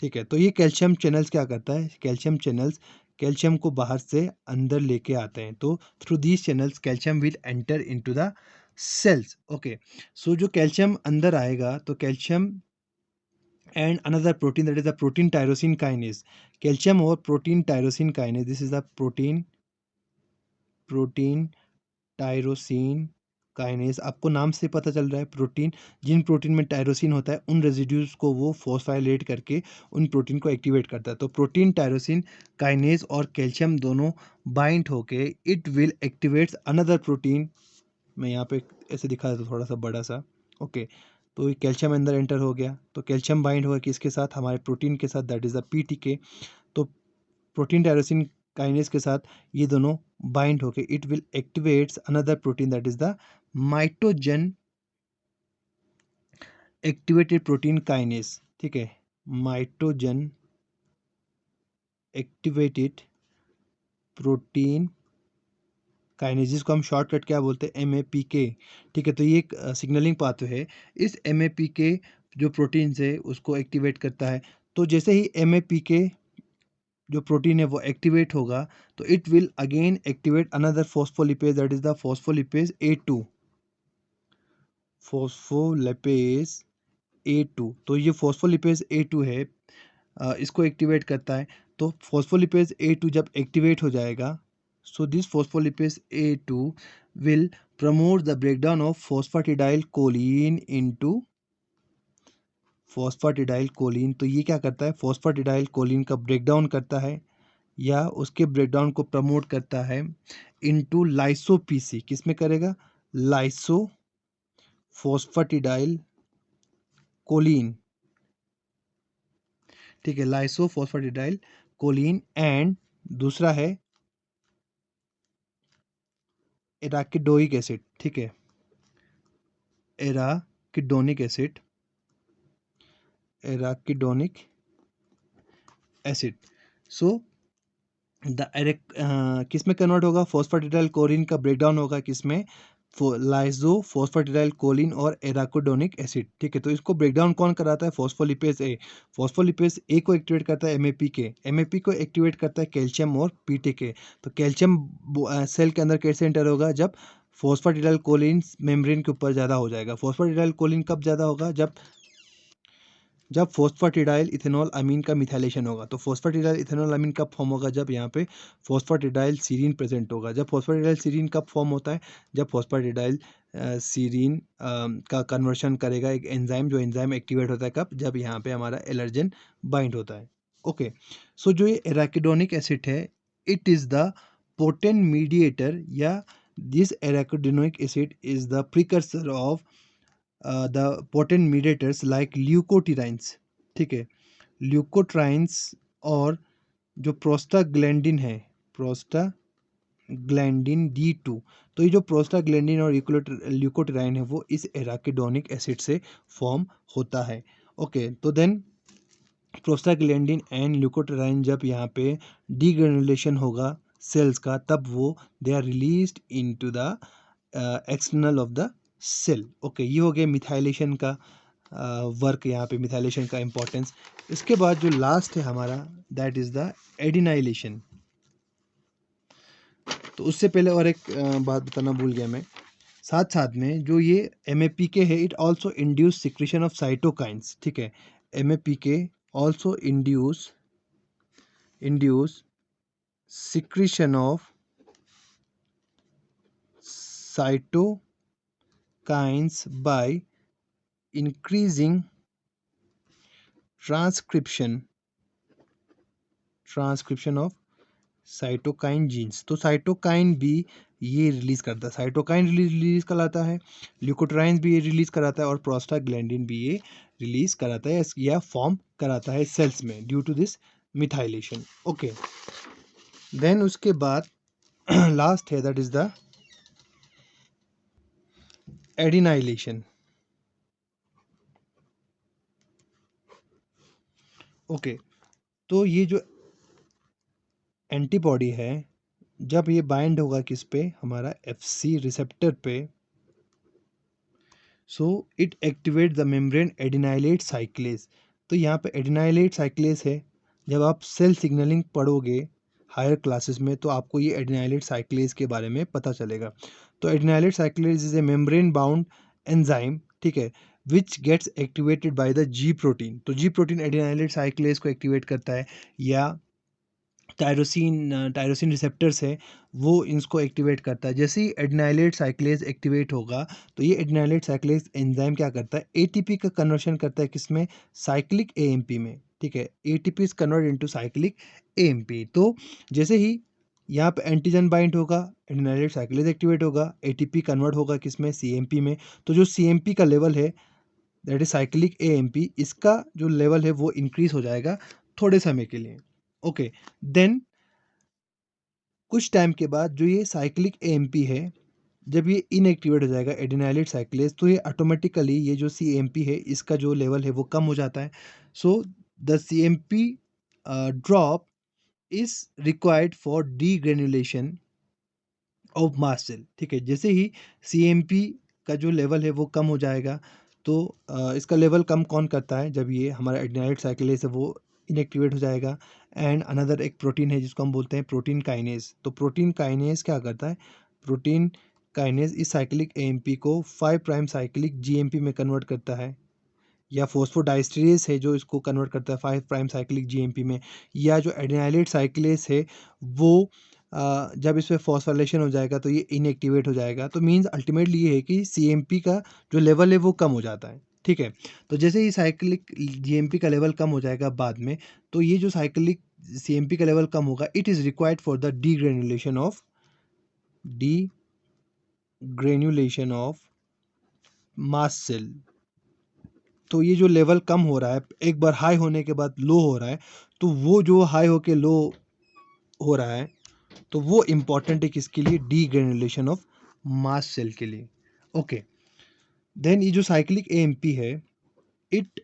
ठीक है, तो ये कैल्शियम चैनल्स क्या करता है? कैल्शियम चैनल्स कैल्शियम को बाहर से अंदर लेके आते हैं। तो through these channels calcium will enter into the cells. Okay, so जो कैल्शियम अंदर आएगा तो calcium and another protein, that is the protein tyrosine kinase। calcium और protein tyrosine kinase, this is the protein tyrosine kinase। आपको नाम से पता चल रहा है प्रोटीन, जिन प्रोटीन में टायरोसिन होता है उन रेजिड्यूज को वो फॉस्फाइलेट करके उन प्रोटीन को एक्टिवेट करता है। तो प्रोटीन टायरोसिन काइनेज और कैल्शियम दोनों बाइंड होके it will activates another protein. मैं यहाँ पे ऐसे दिखा देता हूँ थोड़ा सा बड़ा सा। ओके, तो ये कैल्शियम अंदर एंटर हो गया, तो कैल्शियम बाइंड होगा किसके साथ? हमारे प्रोटीन के साथ, दैट इज द PTK। तो प्रोटीन टायरोसिन काइनेज के साथ ये दोनों बाइंड होके it will activates another protein that is the mitogen activated protein kinase. ठीक है, माइटोजन एक्टिवेटेड प्रोटीन काइनेज, जिसको हम शॉर्टकट क्या बोलते हैं? MAPK। ठीक है, तो ये एक सिग्नलिंग पाथवे है। इस MAPK जो प्रोटीन है उसको एक्टिवेट करता है। तो जैसे ही MAPK जो प्रोटीन है वो एक्टिवेट होगा तो it will again activate another phospholipase that is the phospholipase A2। Phospholipase A2, तो ये फॉस्फोलिपेज A2 है इसको एक्टिवेट करता है। तो फॉस्फोलिपेज A2 जब एक्टिवेट हो जाएगा, so this phospholipase A2 will promote the breakdown of phosphatidyl choline into phosphatidyl choline. तो ये क्या करता है, फॉस्फेटिडाइल कोलिन का ब्रेकडाउन करता है या उसके ब्रेकडाउन को प्रमोट करता है इनटू लाइसोपीसी। किस में करेगा, लाइसो फॉस्फेटिडाइल कोलिन, ठीक है, लाइसो फॉस्फेटिडाइल कोलिन। एंड दूसरा है एराकिडोइक एसिड, ठीक है, एराकिडोनिक एसिड, एराकिडोनिक एसिड। सो किस में कन्वर्ट होगा, फॉस्फेटिडाइल कोलिन का ब्रेकडाउन होगा किस में, लाइजो फॉस्फेटिडाइल कोलिन और एराकिडोनिक एसिड, ठीक है। तो इसको ब्रेकडाउन कौन कराता है, फॉस्फोलिपेज ए। फॉस्फोलिपेज ए को एक्टिवेट करता है एमएपीके, एमएपी को एक्टिवेट करता है कैल्शियम और पीटीके। तो कैल्शियम सेल के अंदर कैसे एंटर होगा, जब फॉस्फेटिडाइल कोलिन मेम्ब्रेन के ऊपर ज़्यादा हो जाएगा। फॉस्फेटिडाइल कोलिन कब ज़्यादा होगा, जब फॉस्फेटिडाइल इथेनॉल अमीन का मिथाइलेशन होगा। तो फॉस्फेटिडाइल इथेनॉल अमीन कब फॉर्म होगा, जब यहाँ पे फॉस्फेटिडाइल सीरीन प्रेजेंट होगा। जब फॉस्फेटिडाइल सीरीन कब फॉर्म होता है, जब फॉस्फेटिडाइल सीरीन का कन्वर्शन करेगा एक एंजाइम, जो एंजाइम एक्टिवेट होता है कब, जब यहाँ पे हमारा एलर्जन बाइंड होता है। ओके, सो जो ये एराकिडोनिक एसिड है, it is the potent mediator, या this arachidonic acid is the precursor of the potent mediators like leukotrienes, ठीक है, ल्यूकोट्राइन्स और जो प्रोस्टाग्लैंडिन है, प्रोस्टाग्लैंडिन D2। तो ये जो प्रोस्टाग्लैंडिन और ल्यूकोट्राइन है वो इस एराकिडोनिक एसिड से फॉर्म होता है। ओके, तो देन प्रोस्टाग्लैंडिन एंड ल्यूकोट्राइन जब यहाँ पे डीग्रेनुलेशन होगा सेल्स का, तब वो they are released into the external of the cell. Okay, ये हो गया मिथाइलेशन का वर्क, यहाँ पे मिथाइलेशन का इंपॉर्टेंस। इसके बाद जो लास्ट है हमारा, दैट इज द एडिनाइलेशन। तो उससे पहले और एक बात बताना भूल गया मैं, साथ साथ में जो ये MAPK है, it also induce secretion of cytokines, ठीक है। MAPK also induce secretion of cytokines by increasing transcription of cytokine genes. तो साइटोकाइन भी ये रिलीज करता है, साइटोकाइन रिलीज कराता है, ल्यूकोट्राइन्स भी ये रिलीज कराता है, और प्रोस्टाग्लैंडिन भी ये रिलीज कराता है या फॉर्म कराता है सेल्स में due to this methylation. Okay, then उसके बाद लास्ट है, that is the adenylation. Okay, तो ये जो एंटीबॉडी है, जब ये बाइंड होगा किस पे, हमारा FC रिसेप्टर पे, so it activate the membrane adenylate साइक्लेज। तो यहाँ पे एडिनाइलेट साइक्लेज है, जब आप सेल सिग्नलिंग पढ़ोगे हायर क्लासेस में तो आपको ये एडिनाइलेट साइक्लेज के बारे में पता चलेगा। तो adenylate cyclase is a membrane bound enzyme, ठीक है, which gets activated by the G protein. तो G प्रोटीन एडिनाइलेट साइक्लेज को एक्टिवेट करता है, या टायरोसिन रिसेप्टर्स है वो इसको एक्टिवेट करता है। जैसे ही एडिनाइलेट साइक्लेज एक्टिवेट होगा, तो ये एडिनाइलेट साइक्लेज एंजाइम क्या करता है, ATP का कन्वर्शन करता है किसमें, साइक्लिक AMP में, ठीक है। ATP is convert into cyclic AMP। तो जैसे ही यहाँ पे एंटीजन बाइंड होगा, एडिनाइलेट साइक्लेज एक्टिवेट होगा, ATP कन्वर्ट होगा किसमें, CMP में। तो जो CMP का लेवल है, दैट इज साइक्लिक AMP, इसका जो लेवल है वो इंक्रीज हो जाएगा थोड़े समय के लिए। ओके, देन कुछ टाइम के बाद जो ये साइक्लिक AMP है, जब ये इनएक्टिवेट हो जाएगा एडिनाइलेट साइक्लेज, तो ये ऑटोमेटिकली ये जो CMP है इसका जो लेवल है वो कम हो जाता है। So the CMP drop is required for degranulation of mast cell, ठीक है। जैसे ही CMP का जो लेवल है वो कम हो जाएगा, तो इसका लेवल कम कौन करता है, जब ये हमारा एडिनाइलेट साइक्लेज है वो इनएक्टिवेट हो जाएगा। एंड अनदर एक प्रोटीन है जिसको हम बोलते हैं प्रोटीन काइनेज। तो प्रोटीन काइनेज क्या करता है, प्रोटीन काइनेज इस साइक्लिक AMP को 5 प्राइम साइक्लिक GMP में कन्वर्ट करता है, या फॉस्फोडाइस्टरेज है जो इसको कन्वर्ट करता है 5 प्राइम साइक्लिक जीएमपी में, या जो एडिनाइलेट साइक्लेस है वो जब इसमें फॉस्फोराइलेशन हो जाएगा तो ये इनएक्टिवेट हो जाएगा। तो मीन्स अल्टीमेटली ये है कि सीएमपी का जो लेवल है वो कम हो जाता है, ठीक है। तो जैसे ही साइक्लिक जीएमपी का लेवल कम हो जाएगा बाद में, तो ये जो साइक्लिक सीएमपी का लेवल कम होगा, it is required for the degranulation of mast cell. तो ये जो लेवल कम हो रहा है, एक बार हाई होने के बाद लो हो रहा है, तो वो जो हाई होके लो हो रहा है, तो वो इम्पॉर्टेंट है किसके लिए? डीग्रेनुलेशन ऑफ मास्ट सेल के लिए। ओके, देन ये जो साइक्लिक एएमपी है, इट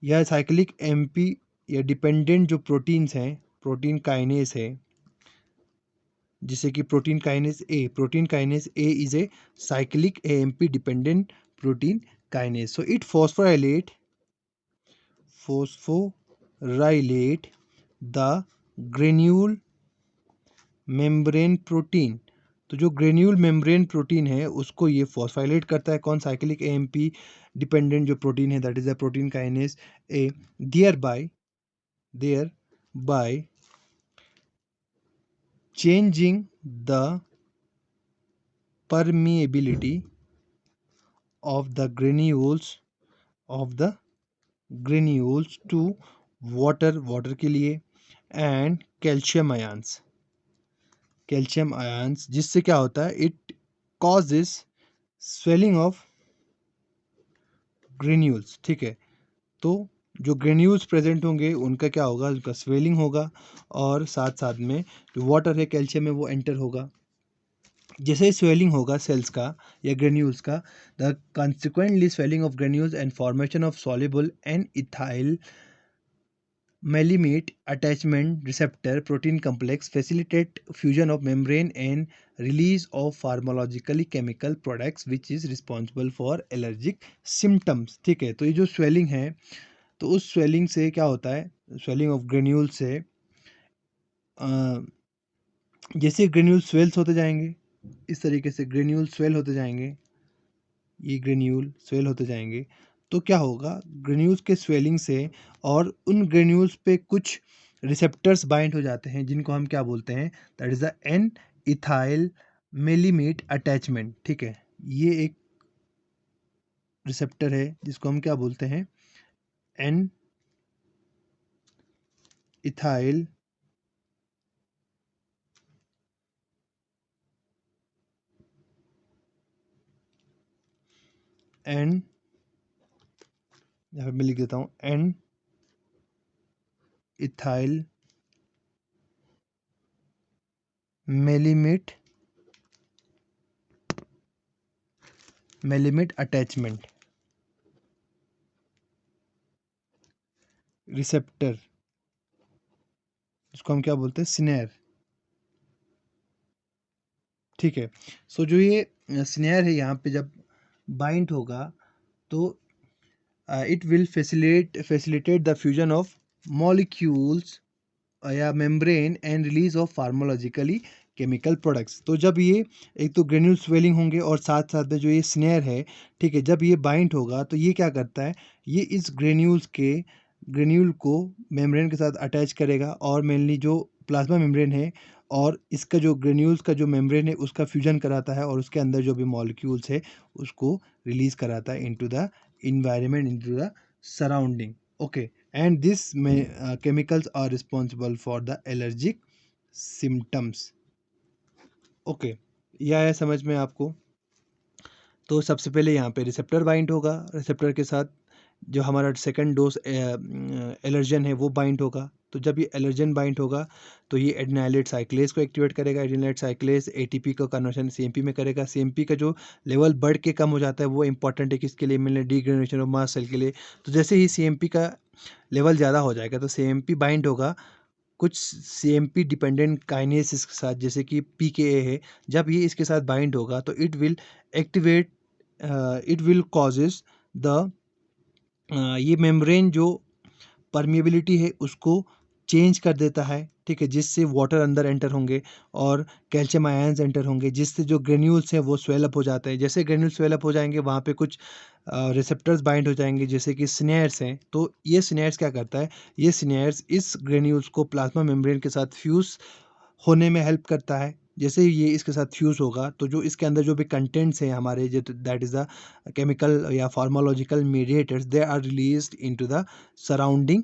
या साइक्लिक एमपी या डिपेंडेंट जो प्रोटीन्स हैं, प्रोटीन काइनेस है, जिसे कि protein kinase A is a cyclic AMP dependent protein kinase. So it phosphorylate the granule membrane protein। तो जो ग्रेन्यूल मेम्ब्रेन प्रोटीन है उसको ये फॉस्फोराइलेट करता है। कौन? साइक्लिक एएमपी डिपेंडेंट जो प्रोटीन है, that is the protein kinase A. Thereby changing the permeability of the granules to water के लिए, एंड कैल्शियम आयंस, जिससे क्या होता है? It causes swelling of granules, ठीक है। तो जो ग्रेन्यूल्स प्रेजेंट होंगे उनका क्या होगा? उनका स्वेलिंग होगा, और साथ साथ में जो वाटर है, कैल्शियम है, वो एंटर होगा। जैसे स्वेलिंग होगा सेल्स का या ग्रेन्यूल्स का, the consequently swelling of granules and formation of soluble and ethyl maleimide attachment receptor protein complex facilitate fusion of membrane and release of pharmacologically chemical products which is responsible for allergic symptoms, ठीक है। तो ये जो swelling है, तो उस swelling से क्या होता है? स्वेलिंग ऑफ ग्रेन्यूल से जैसे ग्रेन्यूल स्वेल्स होते जाएंगे, इस तरीके से ग्रेन्यूल स्वेल होते जाएंगे, ये ग्रेन्यूल स्वेल होते जाएंगे, तो क्या होगा? ग्रेन्यूल्स के स्वेलिंग से और उन ग्रेन्यूल्स पे कुछ रिसेप्टर्स बाइंड हो जाते हैं, जिनको हम क्या बोलते हैं? That is the N ethyl maleimide attachment, ठीक है। ये एक रिसेप्टर है जिसको हम क्या बोलते हैं? एन इथाइल एन, यहाँ पे मैं लिख देता हूँ, N ethyl maleimide attachment receptor, जिसको हम क्या बोलते हैं? स्नेर, ठीक है। सो जो ये स्नेर है, यहाँ पे जब बाइंड होगा तो it will facilitate the fusion of molecules या membrane and release of pharmacologically chemical products. तो जब ये एक तो ग्रेन्यूल स्वेलिंग होंगे और साथ साथ में जो ये स्नेयर है, ठीक है, जब ये बाइंड होगा तो ये क्या करता है? ये इस ग्रेन्यूल को मेम्ब्रेन के साथ अटैच करेगा, और मेनली जो प्लाज्मा मेम्ब्रेन है और इसका जो ग्रेन्यूल्स का जो मेम्ब्रेन है उसका फ्यूजन कराता है, और उसके अंदर जो भी मॉलिक्यूल्स है उसको रिलीज कराता है into the environment, into the surrounding, okay, and this chemicals are responsible for the allergic symptoms, okay। यह है समझ में आपको? तो सबसे पहले यहाँ पे रिसेप्टर बाइंड होगा, रिसेप्टर के साथ जो हमारा सेकंड डोज एलर्जन है वो बाइंड होगा। तो जब ये एलर्जन बाइंड होगा तो ये एडिनाइलेट साइक्लेस को एक्टिवेट करेगा। एडिनाइलेट साइक्लेस एटीपी का कन्वर्शन सीएमपी में करेगा। सीएमपी का जो लेवल बढ़ के कम हो जाता है वो इंपॉर्टेंट है किसके लिए? मैंने डीग्रेडेशन ऑफ मास्ट सेल के लिए। तो जैसे ही सीएमपी का लेवल ज़्यादा हो जाएगा तो सीएमपी बाइंड होगा कुछ सीएमपी डिपेंडेंट काइनेसिस के साथ, जैसे कि पीकेए है। जब ये इसके साथ बाइंड होगा तो it will activate, it will causes the ये मेम्ब्रेन जो परमिएबिलिटी है उसको चेंज कर देता है, ठीक है, जिससे वाटर अंदर एंटर होंगे और कैल्शियम आयंस एंटर होंगे, जिससे जो ग्रेन्यूल्स हैं वो स्वेल अप हो जाते हैं। जैसे ग्रेन्यूल स्वेल अप हो जाएंगे वहाँ पे कुछ रिसेप्टर्स बाइंड हो जाएंगे, जैसे कि सिनेयर्स हैं। तो ये सिनेयर्स क्या करता है, ये सिनेयर्स इस ग्रेन्यूल्स को प्लाज्मा मेम्ब्रेन के साथ फ्यूज़ होने में हेल्प करता है। जैसे ही ये इसके साथ फ्यूज़ होगा तो जो इसके अंदर जो भी कंटेंट्स हैं हमारे, जो दैट इज़ द केमिकल या pharmacological mediators, they are released into the surrounding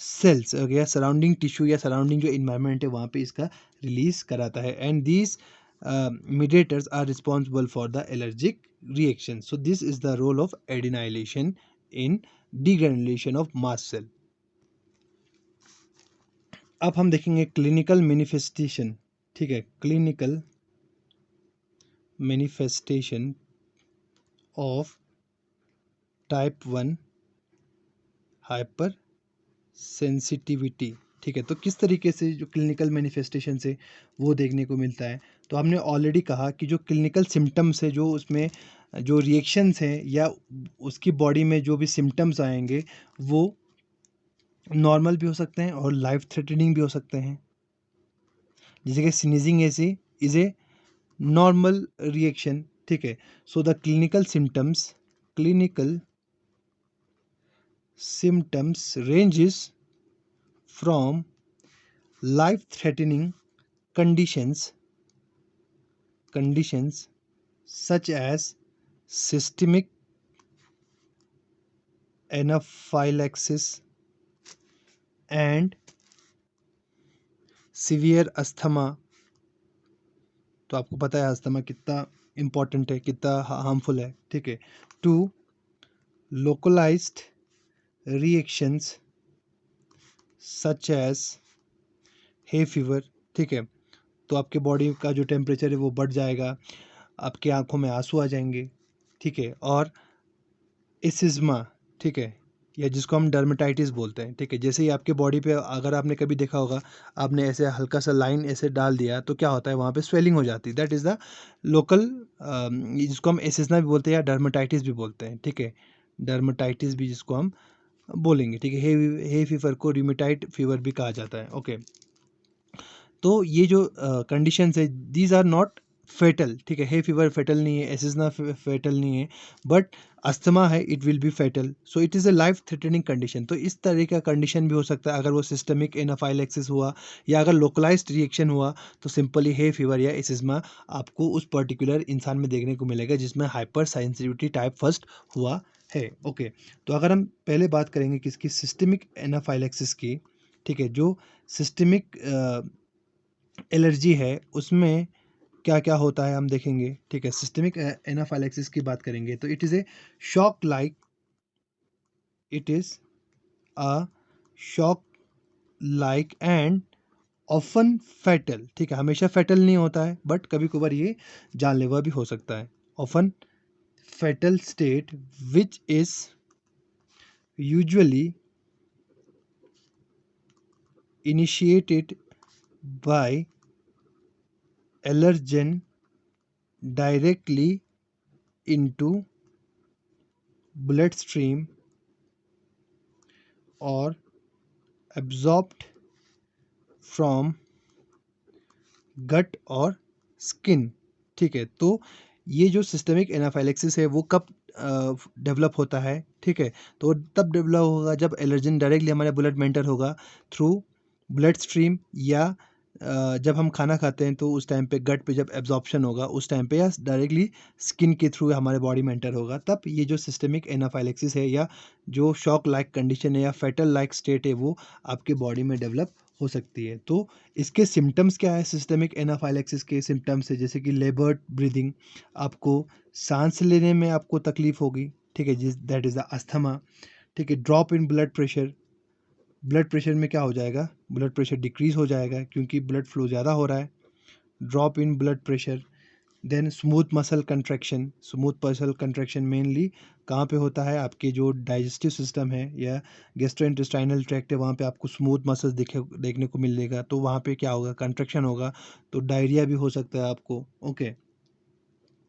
cells या सराउंडिंग टिश्यू या सराउंडिंग जो इन्वायरमेंट है वहाँ पे इसका रिलीज कराता है। And these mediators are responsible for the allergic reaction. So this is the role of adenylation in degranulation of mast cell. अब हम देखेंगे क्लिनिकल मैनिफेस्टेशन, ठीक है, clinical manifestation of type 1 hypersensitivity, ठीक है। तो किस तरीके से जो क्लिनिकल मैनिफेस्टेशन से वो देखने को मिलता है, तो हमने ऑलरेडी कहा कि जो क्लिनिकल सिम्टम्स है, जो उसमें जो रिएक्शंस हैं या उसकी बॉडी में जो भी सिम्टम्स आएंगे वो नॉर्मल भी हो सकते हैं और लाइफ थ्रेटनिंग भी हो सकते हैं। जैसे कि स्नीजिंग ऐसी इज़ ए नॉर्मल रिएक्शन, ठीक है। So the clinical symptoms ranges from life-threatening conditions such as systemic anaphylaxis and severe asthma। तो आपको पता है अस्थमा कितना इम्पोर्टेंट है, कितना हार्मफुल है, ठीक है। To localized reactions such as hay fever, ठीक है। तो आपके बॉडी का जो टेम्परेचर है वो बढ़ जाएगा, आपकी आंखों में आंसू आ जाएंगे, ठीक है। और एसिज्मा, ठीक है, या जिसको हम डर्मेटाइटिस बोलते हैं, ठीक है। जैसे ही आपके बॉडी पे, अगर आपने कभी देखा होगा, आपने ऐसे हल्का सा लाइन ऐसे डाल दिया तो क्या होता है, वहाँ पे स्वेलिंग हो जाती है। दैट इज़ द लोकल, जिसको हम एसिज्मा भी बोलते हैं या डर्मेटाइटिस भी बोलते हैं, ठीक है। डर्मेटाइटिस भी जिसको हम बोलेंगे, ठीक है। हे फीवर को रूमेटाइड फीवर भी कहा जाता है, ओके। तो ये जो कंडीशंस है, दीज आर नॉट फेटल, ठीक है। हे फीवर फेटल नहीं है, एसिज्मा फेटल नहीं है, बट अस्थमा है, it will be fatal. So it is a life threatening condition. तो इस तरह का कंडीशन भी हो सकता है अगर वो सिस्टमिक एनाफाइलेक्सिस हुआ या अगर लोकलाइज्ड रिएक्शन हुआ, तो सिंपली हे फीवर या एसिज्मा आपको उस पर्टिकुलर इंसान में देखने को मिलेगा जिसमें हाइपर सेंसिटिविटी टाइप फर्स्ट हुआ है, ओके। तो अगर हम पहले बात करेंगे किसकी, सिस्टमिक एनाफाइलेक्सिस की, ठीक है। जो सिस्टमिक एलर्जी है उसमें क्या क्या होता है हम देखेंगे, ठीक है। सिस्टमिक एनाफाइलेक्सिस की बात करेंगे तो it is a shock like, it is a shock like and often fatal, ठीक है। हमेशा फैटल नहीं होता है, बट कभी कभार ये जानलेवा भी हो सकता है। Often fatal state which is usually initiated by allergen directly into bloodstream or absorbed from गट और स्किन, ठीक है। तो ये जो सिस्टमिक एनाफाइलेक्सिस है वो कब डेवलप होता है, ठीक है। तो तब डेवलप होगा जब एलर्जन डायरेक्टली हमारे ब्लड में एंटर होगा थ्रू ब्लड स्ट्रीम, या जब हम खाना खाते हैं तो उस टाइम पे गट पे जब एब्जॉर्प्शन होगा उस टाइम पे, या डायरेक्टली स्किन के थ्रू हमारे बॉडी में एंटर होगा, तब ये जो सिस्टमिक एनाफाइलेक्सिस है या जो शॉक लाइक कंडीशन है या फेटल लाइक स्टेट है वो आपके बॉडी में डेवलप हो सकती है। तो इसके सिम्टम्स क्या है, सिस्टमिक एनाफाइलेक्सिस के सिम्टम्स है जैसे कि लेबर्ड ब्रीदिंग, आपको सांस लेने में आपको तकलीफ होगी, ठीक है, जिस दैट इज़ द अस्थमा, ठीक है। Drop in blood pressure, blood pressure में क्या हो जाएगा, ब्लड प्रेशर डिक्रीज हो जाएगा क्योंकि ब्लड फ्लो ज़्यादा हो रहा है। Drop in blood pressure, then smooth muscle contraction, smooth muscle contraction mainly कहाँ पे होता है, आपके जो डाइजेस्टिव सिस्टम है या गैस्ट्रोइंटेस्टाइनल ट्रैक्ट है वहाँ पे आपको स्मूथ मसल्स देखने को मिलेगा। तो वहाँ पे क्या होगा, कंट्रैक्शन होगा, तो डायरिया भी हो सकता है आपको, ओके।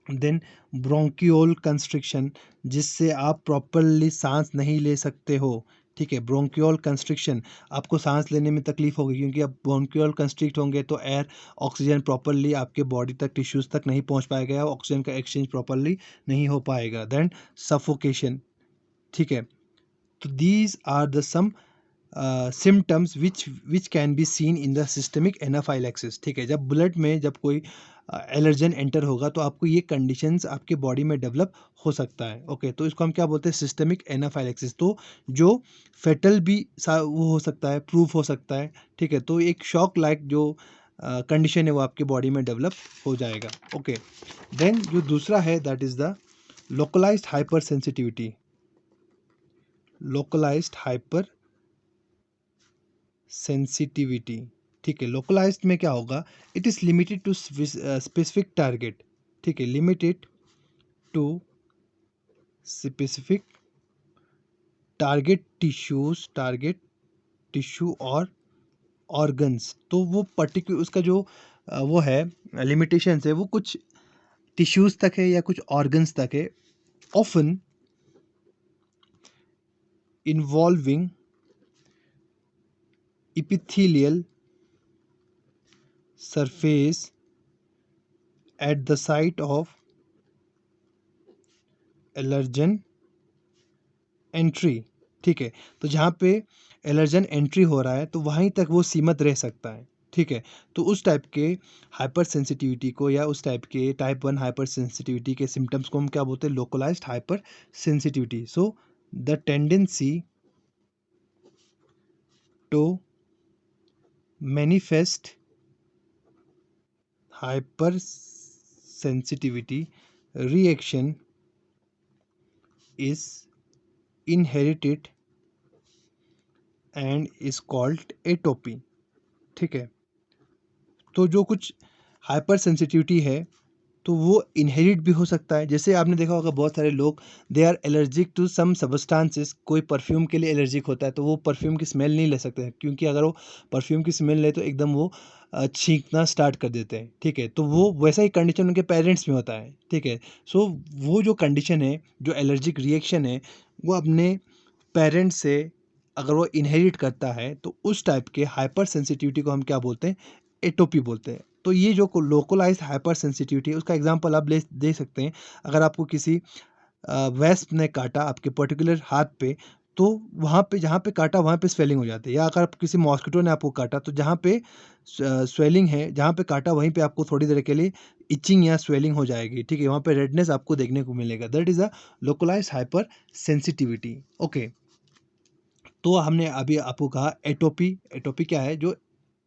देन ब्रोंकियोल कंस्ट्रिक्शन, जिससे आप प्रॉपरली सांस नहीं ले सकते हो, ठीक है। ब्रोंकियोल कंस्ट्रिक्शन, आपको सांस लेने में तकलीफ होगी क्योंकि अब ब्रोंकियोल कंस्ट्रिक्ट होंगे तो एयर ऑक्सीजन प्रॉपरली आपके बॉडी तक, टिश्यूज तक नहीं पहुंच पाएगा, ऑक्सीजन का एक्सचेंज प्रॉपरली नहीं हो पाएगा। देन सफोकेशन, ठीक है। तो these are the some symptoms which can be seen in the systemic anaphylaxis, ठीक है। जब ब्लड में जब कोई एलर्जन एंटर होगा तो आपको ये कंडीशंस आपके बॉडी में डेवलप हो सकता है। ओके, तो इसको हम क्या बोलते हैं, सिस्टमिक एनाफाइलैक्सिस। तो जो फेटल भी वो हो सकता है, प्रूफ हो सकता है, ठीक है। तो एक शॉक लाइक जो कंडीशन है वो आपके बॉडी में डेवलप हो जाएगा। ओके, देन जो दूसरा है that is the localised hypersensitivity. Localised hypersensitivity, ठीक है। लोकलाइज्ड में क्या होगा, it is limited to specific target, ठीक है। Limited to specific target tissue और ऑर्गन्स। तो वो पर्टिकुलर उसका जो वो है लिमिटेशंस है, वो कुछ टिश्यूज तक है या कुछ ऑर्गन्स तक है। Often involving epithelial surface at the site of allergen entry, ठीक है। तो जहाँ पे एलर्जन एंट्री हो रहा है तो वहीं तक वो सीमित रह सकता है, ठीक है। तो उस टाइप के हाइपर सेंसिटिविटी को या उस टाइप के टाइप 1 हाइपर सेंसिटिविटी के सिम्टम्स को हम क्या बोलते हैं, localised hypersensitivity. So the tendency to manifest hypersensitivity reaction is inherited and is called atopy, ठीक है। तो जो कुछ हाइपर सेंसिटिविटी है तो वो इनहेरिट भी हो सकता है। जैसे आपने देखा होगा बहुत सारे लोग they are allergic to some substances, कोई परफ्यूम के लिए एलर्जिक होता है तो वो परफ्यूम की स्मेल नहीं ले सकते हैं, क्योंकि अगर वो परफ्यूम की स्मेल ले तो एकदम वो छींकना स्टार्ट कर देते हैं, ठीक है। तो वो वैसा ही कंडीशन उनके पेरेंट्स में होता है, ठीक है। सो वो जो कंडीशन है, जो एलर्जिक रिएक्शन है, वो अपने पेरेंट्स से अगर वो इनहेरिट करता है तो उस टाइप के हाइपर सेंसिटिविटी को हम क्या बोलते हैं, एटोपी बोलते हैं। तो ये जो लोकलाइज्ड हाइपर सेंसिटिविटी है उसका एग्जांपल आप ले दे सकते हैं। अगर आपको किसी वेस्प ने काटा आपके पर्टिकुलर हाथ पे, तो वहाँ पे जहाँ पे काटा वहाँ पे स्वेलिंग हो जाती है। या अगर किसी मॉस्किटो ने आपको काटा तो जहाँ पे स्वेलिंग है, जहाँ पे काटा वहीं पे आपको थोड़ी देर के लिए इचिंग या स्वेलिंग हो जाएगी, ठीक है। वहाँ पे रेडनेस आपको देखने को मिलेगा। That is a localised hypersensitivity. Okay, तो हमने अभी आपको कहा एटोपी। एटोपी क्या है, जो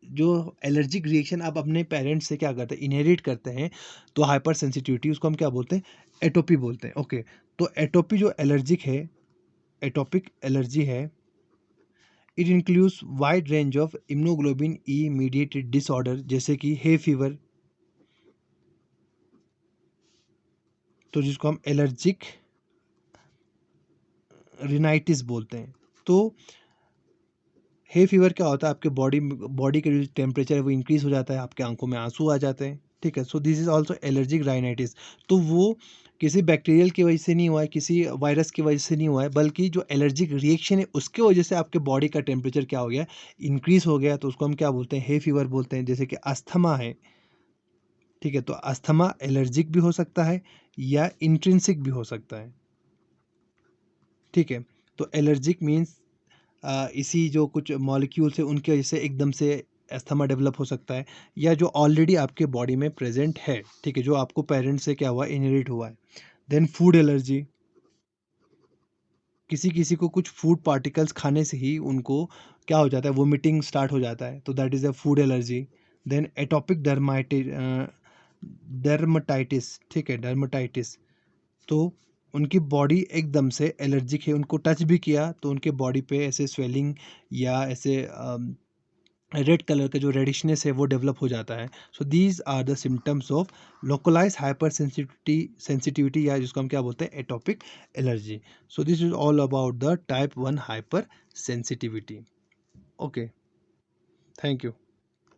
जो एलर्जिक रिएक्शन आप अपने पेरेंट्स से क्या करते हैं, इनहेरिट करते हैं। तो हाइपर सेंसिटिविटी उसको हम क्या बोलते हैं, एटोपी बोलते हैं। ओके, तो एटोपी जो एलर्जिक है, एटोपिक एलर्जी है, it includes wide range of immunoglobulin E mediated disorder, जैसे कि हे फीवर, तो जिसको हम एलर्जिक रिनाइटिस बोलते हैं। तो हे फीवर क्या होता है, आपके बॉडी के जो टेम्परेचर है वो इंक्रीज हो जाता है, आपके आंखों में आंसू आ जाते हैं, ठीक है। सो this is also allergic rhinitis. तो वो किसी बैक्टीरियल की वजह से नहीं हुआ है, किसी वायरस की वजह से नहीं हुआ है, बल्कि जो एलर्जिक रिएक्शन है उसके वजह से आपके बॉडी का टेम्परेचर क्या हो गया, इंक्रीज हो गया। तो उसको हम क्या बोलते हैं, हे फीवर बोलते हैं। जैसे कि अस्थमा है, ठीक है। तो अस्थमा एलर्जिक भी हो सकता है या इंट्रिंसिक भी हो सकता है, ठीक है। तो एलर्जिक मीन्स इसी जो कुछ मॉलिक्यूल्स है उनकी वजह से एकदम से अस्थमा डेवलप हो सकता है, या जो ऑलरेडी आपके बॉडी में प्रेजेंट है, ठीक है, जो आपको पेरेंट्स से क्या हुआ, इनहेरिट हुआ है। देन फूड एलर्जी, किसी किसी को कुछ फूड पार्टिकल्स खाने से ही उनको क्या हो जाता है, वोमिटिंग स्टार्ट हो जाता है, तो that is a food allergy. Then atopic dermatitis, ठीक है, डर्माटाइटिस। तो उनकी बॉडी एकदम से एलर्जिक है, उनको टच भी किया तो उनके बॉडी पे ऐसे स्वेलिंग या ऐसे रेड कलर का जो रेडिशनेस है वो डेवलप हो जाता है। So these are the symptoms of localise hypersensitivity, या जिसको हम क्या बोलते हैं, atopic allergy. So this is all about the type 1 hypersensitivity. Okay, thank you.